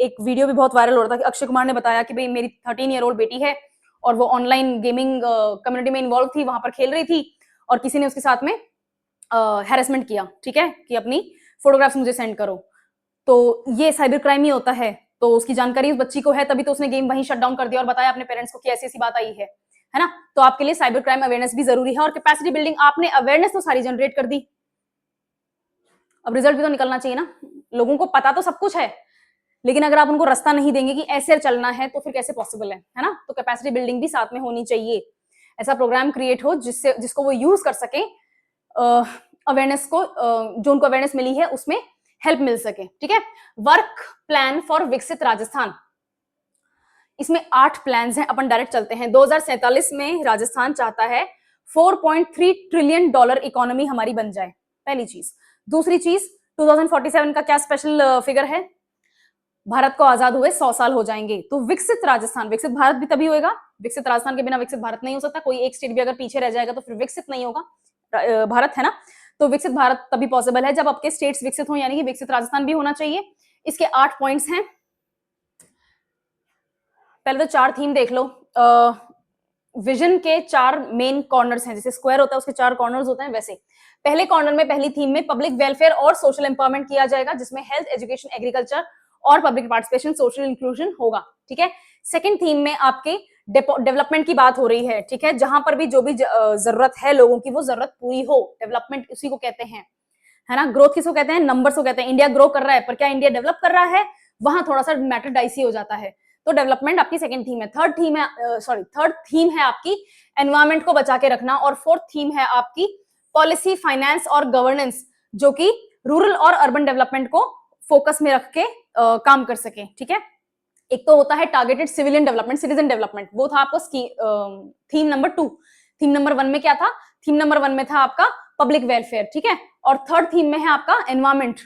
एक वीडियो भी बहुत वायरल हो रहा था कि अक्षय कुमार ने बताया कि भाई मेरी 13 ईयर ओल्ड बेटी है और वो ऑनलाइन गेमिंग कम्युनिटी में इन्वॉल्व थी, वहां पर खेल रही थी, और किसी ने उसके साथ में हैरेसमेंट किया, ठीक है, कि अपनी फोटोग्राफ्स मुझे सेंड करो। तो ये साइबर क्राइम ही होता है। तो उसकी जानकारी उस बच्ची को है, तभी तो उसने गेम वहीं शट डाउन कर दिया और बताया अपने पेरेंट्स को कि ऐसी ऐसी बात आई है ना। तो आपके लिए साइबर क्राइम अवेयरनेस भी जरूरी है। और कैपेसिटी बिल्डिंग, आपने अवेयरनेस तो सारी जनरेट कर दी, अब रिजल्ट भी तो निकलना चाहिए ना। लोगों को पता तो सब कुछ है, लेकिन अगर आप उनको रास्ता नहीं देंगे कि ऐसे चलना है, तो फिर कैसे पॉसिबल है ना। तो कैपेसिटी बिल्डिंग भी साथ में होनी चाहिए, ऐसा प्रोग्राम क्रिएट हो जिसको वो यूज कर सके, अवेयरनेस को, जो उनको अवेयरनेस मिली है उसमें हेल्प मिल सके, ठीक है। वर्क प्लान फॉर विकसित राजस्थान, इसमें 8 प्लान्स हैं, अपन डायरेक्ट चलते हैं। 2047 में राजस्थान चाहता है 4.3 ट्रिलियन डॉलर इकोनॉमी हमारी बन जाए, पहली चीज। दूसरी चीज, 2047 का क्या स्पेशल फिगर है, भारत को आजाद हुए 100 साल हो जाएंगे। तो विकसित राजस्थान, विकसित भारत भी तभी होएगा, विकसित राजस्थान के बिना विकसित भारत नहीं हो सकता। कोई एक स्टेट भी अगर पीछे रह जाएगा तो फिर विकसित नहीं होगा भारत, है ना। तो विकसित भारत तभी पॉसिबल है जब आपके स्टेट्स विकसित हो, यानी कि विकसित राजस्थान भी होना चाहिए। इसके 8 पॉइंट्स हैं। पहले तो 4 थीम देख लो। विजन के 4 मेन कॉर्नर्स हैं, जैसे स्क्वायर होता है उसके 4 कॉर्नर्स होते हैं, वैसे पहले कॉर्नर में, पहली थीम में पब्लिक वेलफेयर और सोशल एम्पावरमेंट किया जाएगा, जिसमें हेल्थ, एजुकेशन, एग्रीकल्चर और पब्लिक पार्टिसिपेशन, सोशल इंक्लूजन होगा, ठीक है। सेकंड थीम में आपके डेवलपमेंट की बात हो रही है, ठीक है, जहां पर भी जो भी जरूरत है लोगों की, वो जरूरत पूरी हो, डेवलपमेंट उसी को कहते हैं, है ना। ग्रोथ किसको कहते हैं, नंबर्स को कहते हैं। इंडिया ग्रो कर रहा है, पर क्या इंडिया डेवलप कर रहा है, वहां थोड़ा सा मैटर डाइसी हो जाता है। तो डेवलपमेंट आपकी सेकंड थीम है। थर्ड थीम है आपकी एनवायरमेंट को बचा के रखना, और फोर्थ थीम है आपकी पॉलिसी, फाइनेंस और गवर्नेंस, जो कि रूरल और अर्बन डेवलपमेंट को फोकस में रख के काम कर सके, ठीक है। एक तो होता है targeted civilian development, citizen development, वो था आपको थीम नंबर 2। थीम नंबर 1 में क्या था, थीम नंबर 1 में था आपका पब्लिक वेलफेयर, ठीक है। और थर्ड थीम में है आपका एनवायरमेंट,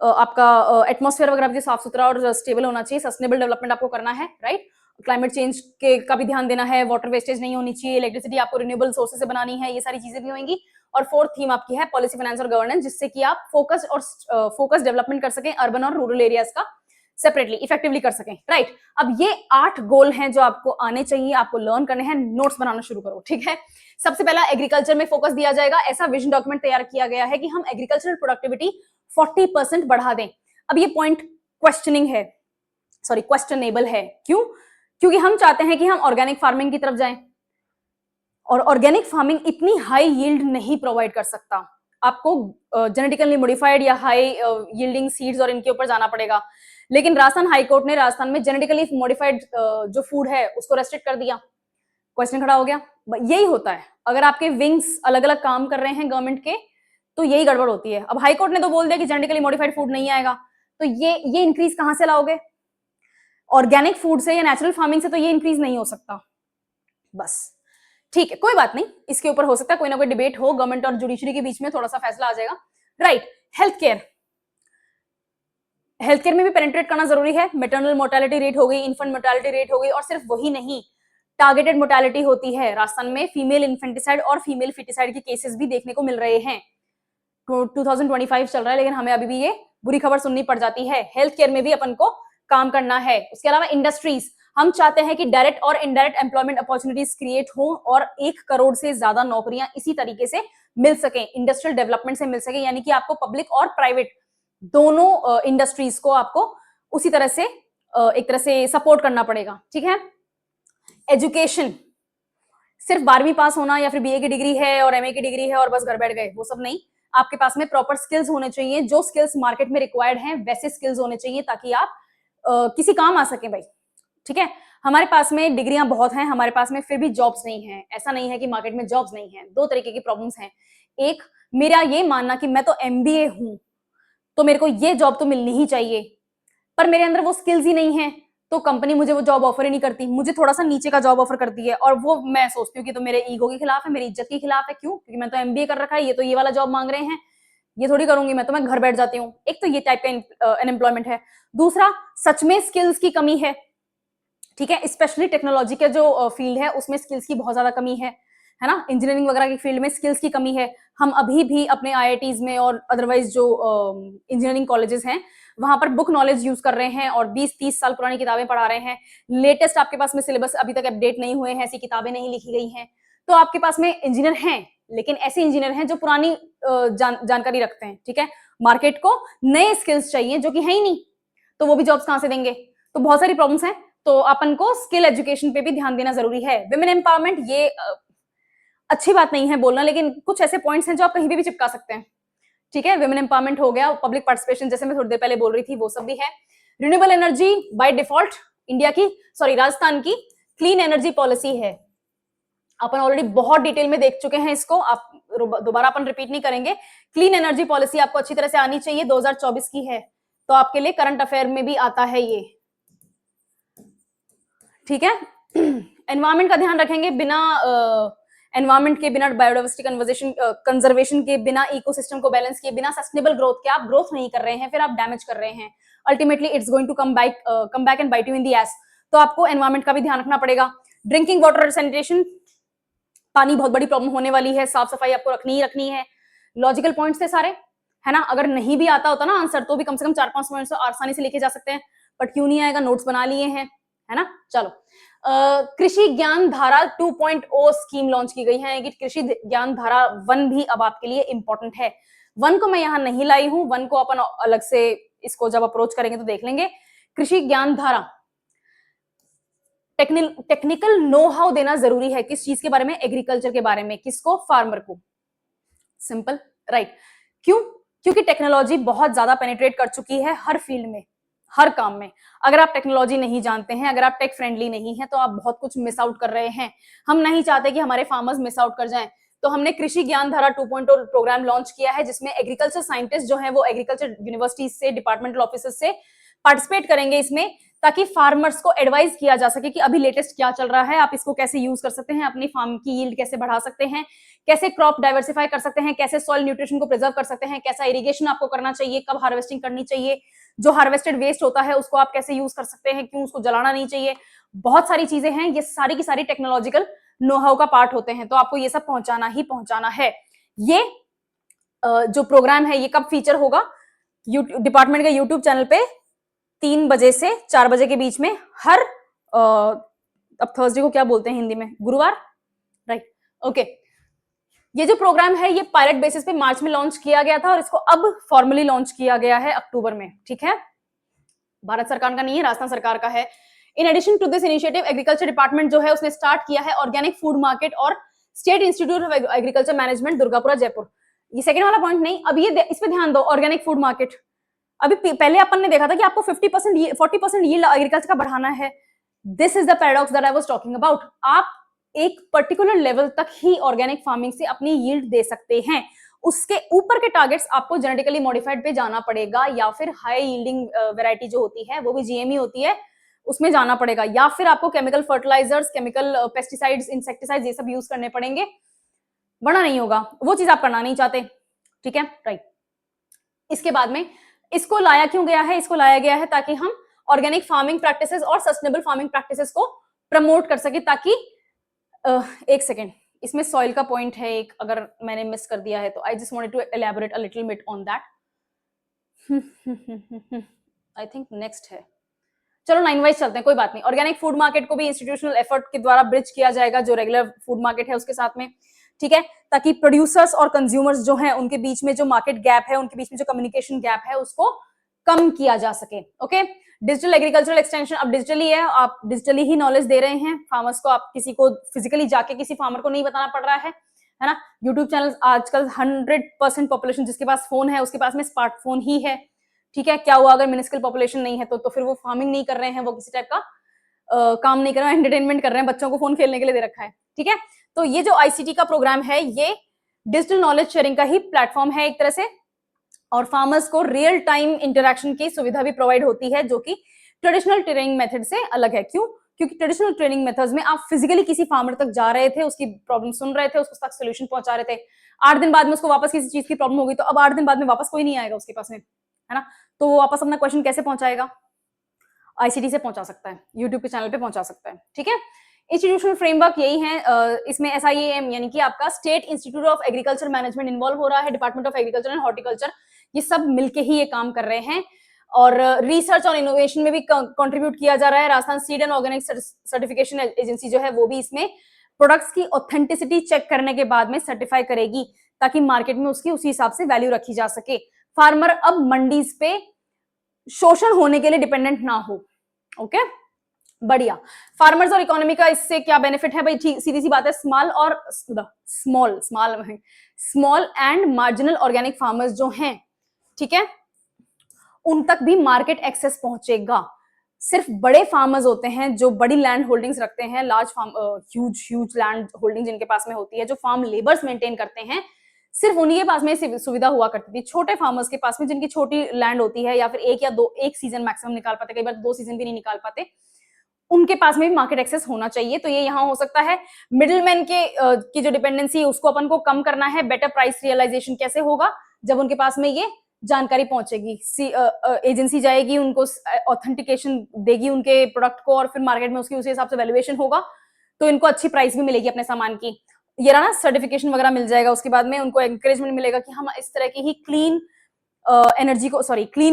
आपका एटमॉस्फेयर वगैरह भी साफ सुथरा और स्टेबल होना चाहिए, सस्टेनेबल डेवलपमेंट आपको करना है, राइट। क्लाइमेट चेंज के का भी ध्यान देना है, वाटर वेस्टेज नहीं होनी चाहिए, इलेक्ट्रिसिटी आपको रिन्यूएबल सोर्सेज से बनानी है, ये सारी चीजें भी होंगी। और फोर्थ थीम आपकी है पॉलिसी, फाइनेंस और गवर्नेंस, जिससे कि आप फोकस डेवलपमेंट कर सकें, अर्बन और रूरल एरियाज का सेपरेटली इफेक्टिवली कर सकें, राइट। अब ये 8 गोल हैं जो आपको आने चाहिए, आपको लर्न करने हैं, नोट्स बनाना शुरू करो, ठीक है। सबसे पहला एग्रीकल्चर में फोकस दिया जाएगा। ऐसा विजन डॉक्यूमेंट तैयार किया गया है कि हम एग्रीकल्चरल प्रोडक्टिविटी 40% बढ़ा दें। अब ये पॉइंट क्वेश्चनेबल है, क्यों? क्योंकि हम चाहते हैं कि हम ऑर्गेनिक फार्मिंग की तरफ जाएं, और ऑर्गेनिक फार्मिंग इतनी हाई यील्ड नहीं प्रोवाइड कर सकता, आपको जेनेटिकली मॉडिफाइड या हाई यील्डिंग सीड्स और इनके ऊपर जाना पड़ेगा। लेकिन राजस्थान हाईकोर्ट ने राजस्थान में जेनेटिकली मॉडिफाइड जो फूड है उसको रेस्ट्रिक्ट कर दिया। क्वेश्चन खड़ा हो गया, यही होता है अगर आपके विंग्स अलग अलग काम कर रहे हैं गवर्नमेंट के, तो यही गड़बड़ होती है। अब हाईकोर्ट ने तो बोल दिया कि जेनेटिकली मॉडिफाइड फूड नहीं आएगा, तो ये इंक्रीज कहां से लाओगे? ऑर्गेनिक फूड से या नेचुरल फार्मिंग से तो ये इंक्रीज नहीं हो सकता। बस ठीक है, कोई बात नहीं, इसके ऊपर हो सकता है कोई ना कोई डिबेट हो, गवर्नमेंट और जुडिशरी के बीच में थोड़ा सा फैसला आ जाएगा। Right, health care, health care में भी पेनिट्रेट करना जरूरी है। मेटरनल मोर्टेलिटी रेट हो गई, इन्फेंट मोर्टेलिटी रेट हो गई, और सिर्फ वही नहीं, टारगेटेड मोर्टेलिटी होती है। राजस्थान में फीमेल इन्फेंटिसाइड और फीमेल फिटिसाइड के केसेस भी देखने को मिल रहे हैं। 2025 चल रहा है, लेकिन हमें अभी भी ये बुरी खबर सुननी पड़ जाती है। हेल्थ केयर में भी अपन को काम करना है। उसके अलावा इंडस्ट्रीज, हम चाहते हैं कि डायरेक्ट और इनडायरेक्ट एम्प्लॉयमेंट अपॉर्चुनिटीज क्रिएट हो और 1 करोड़ से ज्यादा नौकरियां इसी तरीके से मिल सके, इंडस्ट्रियल डेवलपमेंट से मिल सके। यानी कि आपको पब्लिक और प्राइवेट दोनों इंडस्ट्रीज को आपको उसी तरह से एक तरह से सपोर्ट करना पड़ेगा। ठीक है, एजुकेशन, सिर्फ 12वीं पास होना या फिर बीए की डिग्री है और एमए की डिग्री है और बस घर बैठ गए, वो सब नहीं। आपके पास में प्रॉपर स्किल्स होने चाहिए, जो स्किल्स मार्केट में रिक्वायर्ड हैं वैसे स्किल्स होने चाहिए, ताकि आप किसी काम आ सके भाई। ठीक है, हमारे पास में डिग्रियां बहुत हैं, हमारे पास में फिर भी जॉब्स नहीं है। ऐसा नहीं है कि मार्केट में जॉब्स नहीं है, 2 तरीके की प्रॉब्लम्स हैं। एक, मेरा ये मानना कि मैं तो एमबीए हूं तो मेरे को ये जॉब तो मिलनी ही चाहिए, पर मेरे अंदर वो स्किल्स ही नहीं है, तो कंपनी मुझे वो जॉब ऑफर ही नहीं करती, मुझे थोड़ा सा नीचे का जॉब ऑफर करती है। और वो मैं सोचती हूँ कि तो मेरे ईगो के खिलाफ है, मेरी इज्जत के खिलाफ है। क्यों? क्योंकि मैं तो एमबीए कर रखा है, ये तो ये वाला जॉब मांग रहे हैं, ये थोड़ी करूंगी मैं, तो मैं घर बैठ जाती हूँ। एक तो ये टाइप का अनएम्प्लॉयमेंट है। दूसरा, सच में स्किल्स की कमी है। ठीक है, स्पेशली टेक्नोलॉजी के जो फील्ड है उसमें स्किल्स की बहुत ज्यादा कमी है ना। इंजीनियरिंग वगैरह की फील्ड में स्किल्स की कमी है। हम अभी भी अपने आईआईटीज में और अदरवाइज जो इंजीनियरिंग कॉलेजेस हैं वहां पर बुक नॉलेज यूज कर रहे हैं और 20-30 साल पुरानी किताबें पढ़ा रहे हैं। लेटेस्ट आपके पास में सिलेबस अभी तक अपडेट नहीं हुए हैं, ऐसी किताबें नहीं लिखी गई हैं। तो आपके पास में इंजीनियर हैं, लेकिन ऐसे इंजीनियर हैं जो पुरानी जानकारी रखते हैं। ठीक है, मार्केट को नए स्किल्स चाहिए जो कि है ही नहीं, तो वो भी जॉब्स कहां से देंगे? तो बहुत सारी प्रॉब्लम्स हैं। तो अपन को स्किल एजुकेशन पे भी ध्यान देना जरूरी है। विमेन एम्पावरमेंट, ये अच्छी बात नहीं है बोलना, लेकिन कुछ ऐसे पॉइंट्स हैं जो आप कहीं भी चिपका सकते हैं। ठीक है, विमेन एम्पावरमेंट हो गया, पब्लिक पार्टिसिपेशन जैसे मैं थोड़ी देर पहले बोल रही थी, वो सब भी है। Renewable energy by default India की, सॉरी राजस्थान की क्लीन एनर्जी पॉलिसी है। अपन ऑलरेडी बहुत डिटेल में देख चुके हैं इसको, आप दोबारा अपन रिपीट नहीं करेंगे। क्लीन एनर्जी पॉलिसी आपको अच्छी तरह से आनी चाहिए, 2024 की है, तो आपके लिए करंट अफेयर में भी आता है ये। ठीक है, एनवायरमेंट का ध्यान रखेंगे, बिना एनवायरमेंट के, बिना बायोडाइवर्सिटी कंजर्वेशन के, बिना इकोसिस्टम को बैलेंस किए, बिना सस्टेनेबल ग्रोथ के आप ग्रोथ नहीं कर रहे हैं, फिर आप डैमेज कर रहे हैं। Ultimately it's going to come back and bite you in the ass. तो आपको एनवायरमेंट का भी ध्यान रखना पड़ेगा। ड्रिंकिंग वाटर सैनिटेशन, पानी बहुत बड़ी प्रॉब्लम होने वाली है, साफ सफाई आपको रखनी ही रखनी है। लॉजिकल पॉइंट्स थे सारे, है ना। अगर नहीं भी आता होता ना आंसर, तो भी कम से कम 4-5 पॉइंट्स आसानी से लिखे जा सकते हैं, बट क्यों नहीं आएगा, नोट्स बना लिए हैं, है ना। चलो, कृषि ज्ञान धारा 2.0 स्कीम लॉन्च की गई है। कि कृषि ज्ञान धारा 1 भी अब आपके लिए इंपॉर्टेंट है। 1 को मैं यहां नहीं लाई हूं, 1 को अपन अलग से इसको जब अप्रोच करेंगे तो देख लेंगे। कृषि ज्ञान धारा, टेक्निकल नो हाउ देना जरूरी है। किस चीज के बारे में? एग्रीकल्चर के बारे में। किसको? फार्मर को। Simple, right. क्यों? क्योंकि टेक्नोलॉजी बहुत ज्यादा पेनिट्रेट कर चुकी है हर फील्ड में, हर काम में। अगर आप टेक्नोलॉजी नहीं जानते हैं, अगर आप टेक फ्रेंडली नहीं हैं, तो आप बहुत कुछ मिस आउट कर रहे हैं। हम नहीं चाहते कि हमारे फार्मर्स मिस आउट कर जाएं, तो हमने कृषि ज्ञान धारा 2.0 प्रोग्राम लॉन्च किया है, जिसमें एग्रीकल्चर साइंटिस्ट जो है वो एग्रीकल्चर यूनिवर्सिटीज से, डिपार्टमेंटल ऑफिसर्स से पार्टिसिपेट करेंगे इसमें, ताकि फार्मर्स को एडवाइस किया जा सके कि अभी लेटेस्ट क्या चल रहा है, आप इसको कैसे यूज कर सकते हैं, अपनी फार्म की यील्ड कैसे बढ़ा सकते हैं, कैसे क्रॉप डाइवर्सिफाई कर सकते हैं, कैसे सॉइल न्यूट्रिशन को प्रिजर्व कर सकते हैं, कैसा इरिगेशन आपको करना चाहिए, कब हार्वेस्टिंग करनी चाहिए, जो हार्वेस्टेड वेस्ट होता है उसको आप कैसे यूज कर सकते हैं, क्यों उसको जलाना नहीं चाहिए। बहुत सारी चीजें हैं, ये सारी की सारी टेक्नोलॉजिकल नो हाउ का पार्ट होते हैं, तो आपको ये सब पहुंचाना ही पहुंचाना है। ये जो प्रोग्राम है ये कब फीचर होगा? डिपार्टमेंट के यूट्यूब चैनल पे 3 बजे से 4 बजे के बीच में, हर अब थर्सडे को क्या बोलते हैं हिंदी में? गुरुवार, राइट, ओके। ये जो प्रोग्राम है ये पायलट बेसिस पे मार्च में लॉन्च किया गया था और इसको अब फॉर्मली लॉन्च किया गया है अक्टूबर में। ठीक है, भारत सरकार का नहीं है, राजस्थान सरकार का है। In addition to this initiative, agriculture department जो है उसने स्टार्ट किया है ऑर्गेनिक फूड मार्केट और state institute of agriculture management, Durgapura, Jaipur. ये सेकंड वाला पॉइंट नहीं, अब ये इस पे ध्यान दो, ऑर्गेनिक फूड मार्केट। अभी पहले अपन ने देखा था कि आपको 50% 40% यील्ड एग्रीकल्चर का बढ़ाना है। This is the paradox that I was talking about. आप एक पर्टिकुलर लेवल तक ही ऑर्गेनिक फार्मिंग से अपनी यील्ड दे सकते हैं, उसके ऊपर के टारगेट्स आपको जेनेटिकली मॉडिफाइड पे जाना पड़ेगा, या फिर हाई यील्डिंग वैरायटी जो होती है वो भी जीएमई होती है, उसमें जाना पड़ेगा, या फिर आपको chemical fertilizers, chemical pesticides, insecticides ये सब यूज करने पड़ेंगे, बड़ा नहीं होगा, वो चीज आप करना नहीं चाहते, ठीक है, राइट। इसके बाद में इसको लाया क्यों गया है? इसको लाया गया है ताकि हम ऑर्गेनिक फार्मिंग प्रैक्टिसेस और सस्टेनेबल फार्मिंग प्रैक्टिसेस को प्रमोट कर सके, ताकि एक सेकेंड, इसमें सॉइल का पॉइंट है एक, अगर मैंने मिस कर दिया है तो I just wanted to elaborate a little bit on that. I think next है, चलो लाइन वाइज चलते हैं, कोई बात नहीं। ऑर्गेनिक फूड मार्केट को भी इंस्टीट्यूशनल एफर्ट के द्वारा ब्रिज किया जाएगा, जो रेगुलर फूड मार्केट है उसके साथ में, ठीक है, ताकि प्रोड्यूसर्स और कंज्यूमर्स जो हैं उनके बीच में जो मार्केट गैप है, उनके बीच में जो कम्युनिकेशन गैप है, उसको कम किया जा सके। ओके, डिजिटल एग्रीकल्चरल एक्सटेंशन अब डिजिटली है, आप डिजिटली ही नॉलेज दे रहे हैं फार्मर्स को, आप किसी को फिजिकली जाके किसी फार्मर को नहीं बताना पड़ रहा है ना। यूट्यूब चैनल आजकल 100% पॉपुलेशन जिसके पास फोन है उसके पास में स्मार्टफोन ही है, ठीक है। क्या हुआ अगर मिनिस्कल पॉपुलेशन नहीं है तो फिर वो फार्मिंग नहीं कर रहे हैं, वो किसी टाइप का काम नहीं कर रहे हैं, एंटरटेनमेंट कर रहे हैं, बच्चों को फोन खेलने के लिए दे रखा है, ठीक है। तो ये जो आईसीटी का प्रोग्राम है ये डिजिटल नॉलेज शेयरिंग का ही प्लेटफॉर्म है एक तरह से, और फार्मर्स को रियल टाइम इंटरेक्शन की सुविधा भी प्रोवाइड होती है, जो कि ट्रेडिशनल ट्रेनिंग मेथड से अलग है। क्यों? क्योंकि ट्रेडिशनल ट्रेनिंग मेथड्स में आप फिजिकली किसी फार्मर तक जा रहे थे, उसकी प्रॉब्लम सुन रहे थे, उसको तक सोल्यूशन पहुंचा रहे थे, 8 दिन बाद में उसको वापस किसी चीज की प्रॉब्लम होगी तो अब 8 दिन बाद में वापस कोई नहीं आएगा उसके पास में, है ना। तो वो वापस अपना क्वेश्चन कैसे पहुंचाएगा? आईसीटी से पहुंचा सकता है, यूट्यूब के चैनल पे पहुंचा सकता है, ठीक है। इंस्टीट्यूशनल फ्रेमवर्क यही है, इसमें एसआईएम यानी कि आपका state institute of agriculture management involve हो रहा है, department of agriculture and horticulture, ये सब मिलके ही ये काम कर रहे हैं, और रिसर्च और इनोवेशन में भी कंट्रीब्यूट किया जा रहा है। Rajasthan seed and organic certification agency जो है वो भी इसमें प्रोडक्ट्स की ऑथेंटिसिटी चेक करने के बाद में सर्टिफाई करेगी, ताकि मार्केट में उसकी उसी हिसाब से वैल्यू रखी जा सके, फार्मर अब मंडीज पे शोषण होने के लिए डिपेंडेंट ना हो। ओके, बढ़िया। फार्मर्स और इकोनॉमी का इससे क्या बेनिफिट है भाई? सीधी सी बात है, small and marginal organic farmers जो हैं, ठीक है, उन तक भी मार्केट एक्सेस पहुंचेगा। सिर्फ बड़े फार्मर्स होते हैं जो बड़ी लैंड होल्डिंग्स रखते हैं, large farm, huge land holding जिनके पास में होती है, जो फार्म लेबर्स मेंटेन करते हैं, सिर्फ उन्हीं के पास में सुविधा हुआ करती थी। छोटे फार्मर्स के पास में जिनकी छोटी लैंड होती है, या फिर एक सीजन मैक्सिमम निकाल पाते, कई बार 2 सीजन भी नहीं निकाल पाते, उनके पास में भी मार्केट एक्सेस होना चाहिए। तो ये यहाँ हो सकता है मिडिलमैन की जो डिपेंडेंसी है उसको अपन को कम करना है। बेटर प्राइस रियलाइजेशन कैसे होगा? जब उनके पास में ये जानकारी पहुंचेगी, एजेंसी जाएगी, उनको ऑथेंटिकेशन देगी उनके प्रोडक्ट को, और फिर मार्केट में उसकी उसी हिसाब से वैल्यूएशन होगा, तो इनको अच्छी प्राइस भी मिलेगी अपने सामान की। ये रहा ना, सर्टिफिकेशन वगैरह मिल जाएगा, उसके बाद में उनको एनकरेजमेंट मिलेगा कि हम इस तरह की ही क्लीन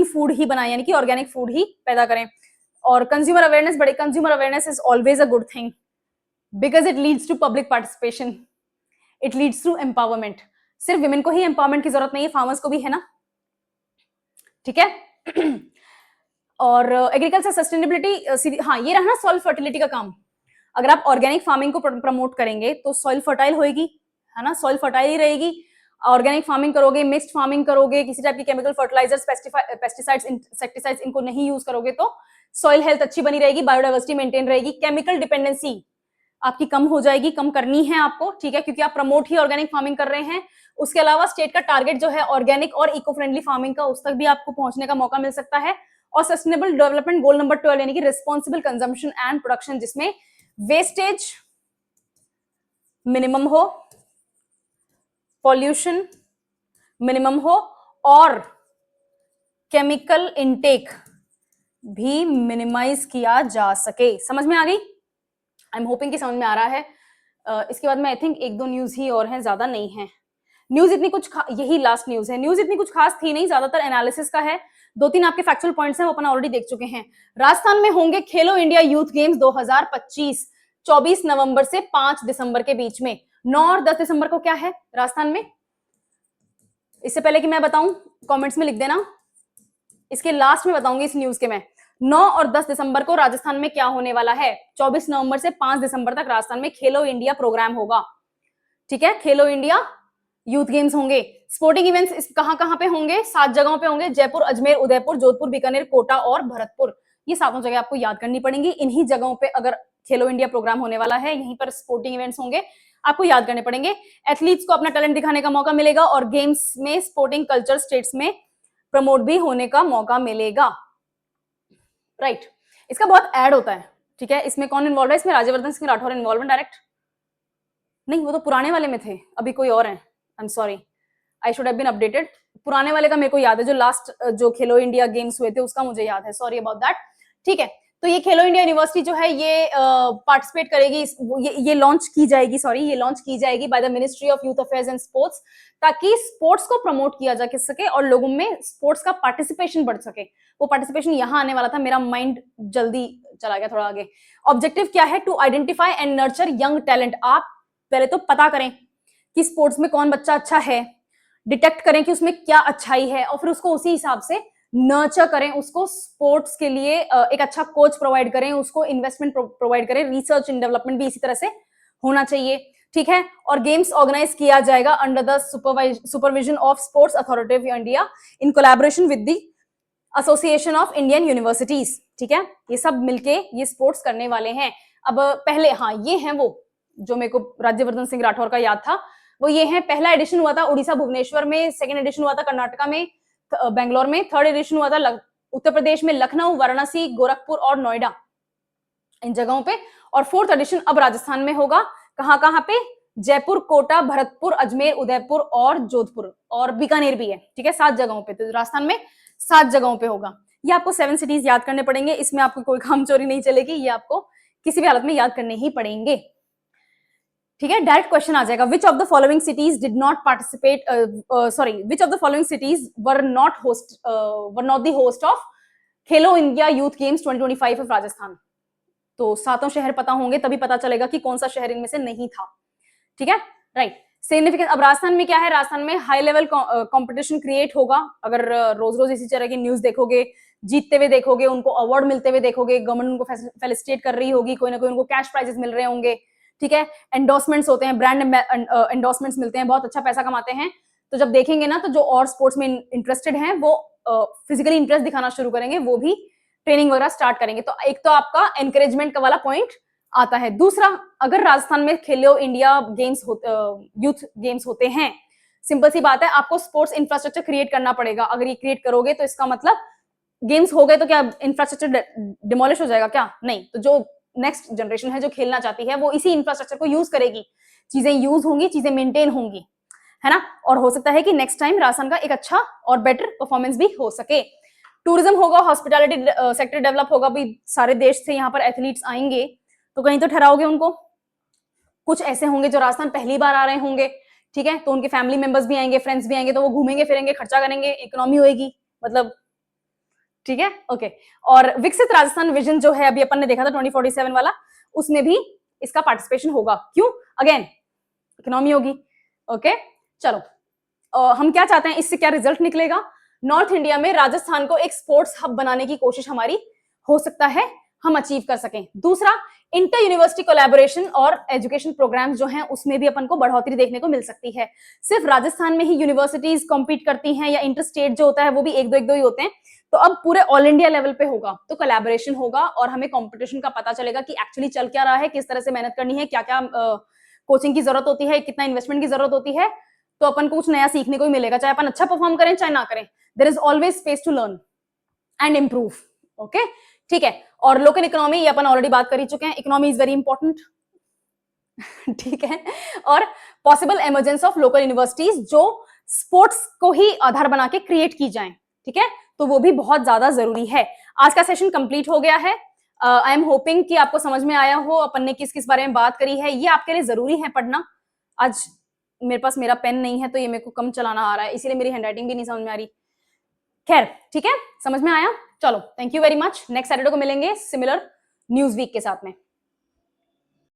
फूड ही बनाएं, यानी कि ऑर्गेनिक फूड ही पैदा करें। और consumer awareness is always a good thing, because it leads to public participation, it leads to empowerment. सिर्फ विमेन को ही एम्पावरमेंट की जरूरत नहीं है, फार्मर्स को भी है ना, ठीक है। और एग्रीकल्चर सस्टेनेबिलिटी, हाँ, ये रहा ना सॉइल फर्टिलिटी का काम। अगर आप ऑर्गेनिक फार्मिंग को प्रमोट करेंगे तो सॉइल फर्टाइल होगी, है ना, सॉइल फर्टाइल ही रहेगी। ऑर्गेनिक फार्मिंग करोगे, मिक्स्ड फार्मिंग करोगे, किसी टाइप की केमिकल फर्टिलाइजर्स, पेस्टिसाइड्स, इंसेक्टिसाइड्स इनको नहीं यूज करोगे तो सॉइल हेल्थ अच्छी बनी रहेगी, बायोडाइवर्सिटी मेंटेन रहेगी, केमिकल डिपेंडेंसी आपकी कम हो जाएगी, कम करनी है आपको, ठीक है, क्योंकि आप प्रमोट ही ऑर्गेनिक फार्मिंग कर रहे हैं। उसके अलावा स्टेट का टारगेट जो है ऑर्गेनिक और इको फ्रेंडली फार्मिंग का, उस तक भी आपको पहुंचने का मौका मिल सकता है। और सस्टेनेबल डेवलपमेंट गोल नंबर 12 यानी कि रिस्पॉन्सिबल कंजम्पशन एंड प्रोडक्शन, जिसमें वेस्टेज मिनिमम हो, पॉल्यूशन मिनिमम हो, और केमिकल इनटेक भी मिनिमाइज किया जा सके। समझ में आ गई? आई एम होपिंग कि समझ में आ रहा है। इसके बाद में आई थिंक 1-2 न्यूज ही और हैं, ज्यादा नहीं है न्यूज। इतनी कुछ यही लास्ट न्यूज है। न्यूज इतनी कुछ खास थी नहीं, ज्यादातर एनालिसिस का है। 2-3 आपके फैक्चुअल पॉइंट्स हैं, वो अपन ऑलरेडी देख चुके हैं। राजस्थान में होंगे खेलो इंडिया यूथ गेम्स 2025, 24 नवंबर से 5 दिसंबर के बीच में। 9 और 10 दिसंबर को क्या है राजस्थान में? इससे पहले कि मैं बताऊं, कॉमेंट्स में लिख देना, इसके लास्ट में बताऊंगी इस न्यूज के मैं। 9 और 10 दिसंबर को राजस्थान में क्या होने वाला है? 24 नवंबर से 5 दिसंबर तक राजस्थान में खेलो इंडिया प्रोग्राम होगा, ठीक है। खेलो इंडिया यूथ गेम्स होंगे। स्पोर्टिंग इवेंट्स कहां पे होंगे? 7 जगहों पे होंगे, जयपुर, अजमेर, उदयपुर, जोधपुर, बीकानेर, कोटा और भरतपुर। ये 7 जगह आपको याद करनी पड़ेंगी। इन्हीं जगहों पे अगर खेलो इंडिया प्रोग्राम होने वाला है, यहीं पर स्पोर्टिंग इवेंट्स होंगे। आपको याद करने पड़ेंगे। एथलीट्स को अपना टैलेंट दिखाने का मौका मिलेगा और गेम्स में स्पोर्टिंग कल्चर स्टेट्स में प्रमोट भी होने का मौका मिलेगा, राइट। इसका बहुत ऐड होता है, ठीक है। इसमें कौन इन्वॉल्व है? इसमें राज्यवर्धन सिंह राठौर इन्वॉल्व है डायरेक्ट? नहीं, वो तो पुराने वाले में थे, अभी कोई और है। I am sorry, I should have been updated. पुराने वाले का मेरे को याद है, जो लास्ट जो खेलो इंडिया गेम्स हुए थे उसका मुझे याद है, सॉरी अबाउट दैट, ठीक है। तो ये खेलो इंडिया यूनिवर्सिटी जो है ये पार्टिसिपेट करेगी, ये लॉन्च की जाएगी, सॉरी ये लॉन्च की जाएगी by the ministry of youth affairs and sports, ताकि स्पोर्ट्स को प्रमोट किया जा सके और लोगों में स्पोर्ट्स का पार्टिसिपेशन बढ़ सके। वो पार्टिसिपेशन यहाँ आने वाला था, मेरा माइंड जल्दी चला गया थोड़ा आगे। ऑब्जेक्टिव क्या है? To identify and nurture young talent. आप पहले तो पता करें कि स्पोर्ट्स में कौन बच्चा अच्छा है, डिटेक्ट करें कि उसमें क्या अच्छाई है और फिर उसको उसी हिसाब से नर्चर करें, उसको स्पोर्ट्स के लिए एक अच्छा कोच प्रोवाइड करें, उसको इन्वेस्टमेंट प्रोवाइड करें, रिसर्च एंड डेवलपमेंट भी इसी तरह से होना चाहिए, ठीक है। और गेम्स ऑर्गेनाइज किया जाएगा under the supervision of sports authority of India in collaboration with the association of Indian universities, ठीक है। ये सब मिलके ये स्पोर्ट्स करने वाले हैं। अब पहले, हाँ ये हैं वो जो मेरे को राज्यवर्धन सिंह राठौर का याद था, वो ये है। पहला एडिशन हुआ था उड़ीसा भुवनेश्वर में, सेकंड एडिशन हुआ था कर्नाटका में बेंगलोर में, थर्ड एडिशन हुआ था उत्तर प्रदेश में लखनऊ, वाराणसी, गोरखपुर और नोएडा, इन जगहों पे। और फोर्थ एडिशन अब राजस्थान में होगा। कहाँ कहाँ पे? जयपुर, कोटा, भरतपुर, अजमेर, उदयपुर और जोधपुर और बीकानेर भी है, ठीक है। 7 जगहों पे, तो राजस्थान में 7 जगहों पे होगा। ये आपको 7 सिटीज याद करने पड़ेंगे, इसमें आपको कोई काम चोरी नहीं चलेगी, ये आपको किसी भी हालत में याद करने ही पड़ेंगे, ठीक है। डायरेक्ट क्वेश्चन आ जाएगा, which of the following cities did not participate, sorry which of the following cities were not the host of Khelo India youth games 2025 of Rajasthan. तो 7 शहर पता होंगे तभी पता चलेगा कि कौन सा शहर इनमें से नहीं था, ठीक है, राइट। सिग्निफिकेंस, अब राजस्थान में क्या है? राजस्थान में हाई लेवल कंपटीशन क्रिएट होगा। अगर रोज रोज इसी तरह की न्यूज देखोगे, जीतते हुए देखोगे, उनको अवार्ड मिलते हुए देखोगे, गवर्नमेंट उनको फेलिसिटेट कर रही होगी, कोई ना कोई उनको कैश प्राइजेस मिल रहे होंगे, ठीक है। एंडोर्समेंट्स होते हैं, ब्रांड एंडोर्समेंट्स मिलते हैं, बहुत अच्छा पैसा कमाते हैं। तो जब देखेंगे ना, तो जो और स्पोर्ट्स में इंटरेस्टेड हैं वो फिजिकली इंटरेस्ट दिखाना शुरू करेंगे, वो भी ट्रेनिंग वगैरह स्टार्ट करेंगे। तो एक तो आपका एनकरेजमेंट का वाला पॉइंट आता है। दूसरा, अगर राजस्थान में खेलो इंडिया गेम्स यूथ गेम्स होते हैं, सिंपल सी बात है, आपको स्पोर्ट्स इंफ्रास्ट्रक्चर क्रिएट करना पड़ेगा। अगर ये क्रिएट करोगे तो इसका मतलब गेम्स हो गए तो क्या इंफ्रास्ट्रक्चर डिमोलिश हो जाएगा? क्या नहीं। तो जो नेक्स्ट जनरेशन है जो खेलना चाहती है वो इसी इंफ्रास्ट्रक्चर को यूज करेगी, चीजें यूज होंगी, चीजें मेंटेन होंगी, है ना। और हो सकता है कि नेक्स्ट टाइम राजस्थान का एक अच्छा और बेटर परफॉर्मेंस भी हो सके। टूरिज्म होगा, हॉस्पिटैलिटी सेक्टर डेवलप होगा, भी सारे देश से यहाँ पर एथलीट्स आएंगे तो कहीं तो ठहराओगे उनको। कुछ ऐसे होंगे जो राजस्थान पहली बार आ रहे होंगे, ठीक है, तो उनके फैमिली मेंबर्स भी आएंगे, फ्रेंड्स भी आएंगे, तो वो घूमेंगे फिरेंगे, खर्चा करेंगे, इकोनॉमी होएगी, मतलब, ठीक है, ओके। और विकसित राजस्थान विजन जो है अभी अपन ने देखा था 2047 वाला, उसमें भी इसका पार्टिसिपेशन होगा। क्यों? अगेन इकोनॉमी होगी, ओके। चलो हम क्या चाहते हैं, इससे क्या रिजल्ट निकलेगा? नॉर्थ इंडिया में राजस्थान को एक स्पोर्ट्स हब बनाने की कोशिश हमारी हो सकता है हम अचीव कर सकें। दूसरा, इंटर यूनिवर्सिटी कोलैबोरेशन और एजुकेशन प्रोग्राम्स जो हैं उसमें भी अपन को बढ़ोतरी देखने को मिल सकती है। सिर्फ राजस्थान में ही यूनिवर्सिटीज कॉम्पीट करती हैं या इंटर स्टेट जो होता है वो भी एक दो ही होते हैं, तो अब पूरे ऑल इंडिया लेवल पे होगा, तो कोलैबोरेशन होगा और हमें कंपटीशन का पता चलेगा कि एक्चुअली चल क्या रहा है, किस तरह से मेहनत करनी है, क्या क्या कोचिंग की जरूरत होती है, कितना इन्वेस्टमेंट की जरूरत होती है। तो अपन को कुछ नया सीखने को ही मिलेगा, चाहे अपन अच्छा परफॉर्म करें चाहे ना करें। There is always space to learn and improve, okay, ठीक है। और लोकल इकोनॉमी, ये अपन ऑलरेडी बात कर ही चुके हैं, इकोनॉमी इज वेरी इंपॉर्टेंट, ठीक है। और possible emergence of local universities जो स्पोर्ट्स को ही आधार बना के क्रिएट की जाएं, ठीक है, तो वो भी बहुत ज्यादा जरूरी है। आज का सेशन कंप्लीट हो गया है। आई एम होपिंग कि आपको समझ में आया हो अपन ने किस किस बारे में बात करी है। ये आपके लिए जरूरी है पढ़ना। आज मेरे पास मेरा पेन नहीं है तो ये मेरे को कम चलाना आ रहा है, इसीलिए मेरी हैंडराइटिंग भी नहीं समझ में आ रही। खैर, ठीक है, समझ में आया। चलो, thank you very much. Next Saturday को मिलेंगे सिमिलर न्यूज वीक के साथ में।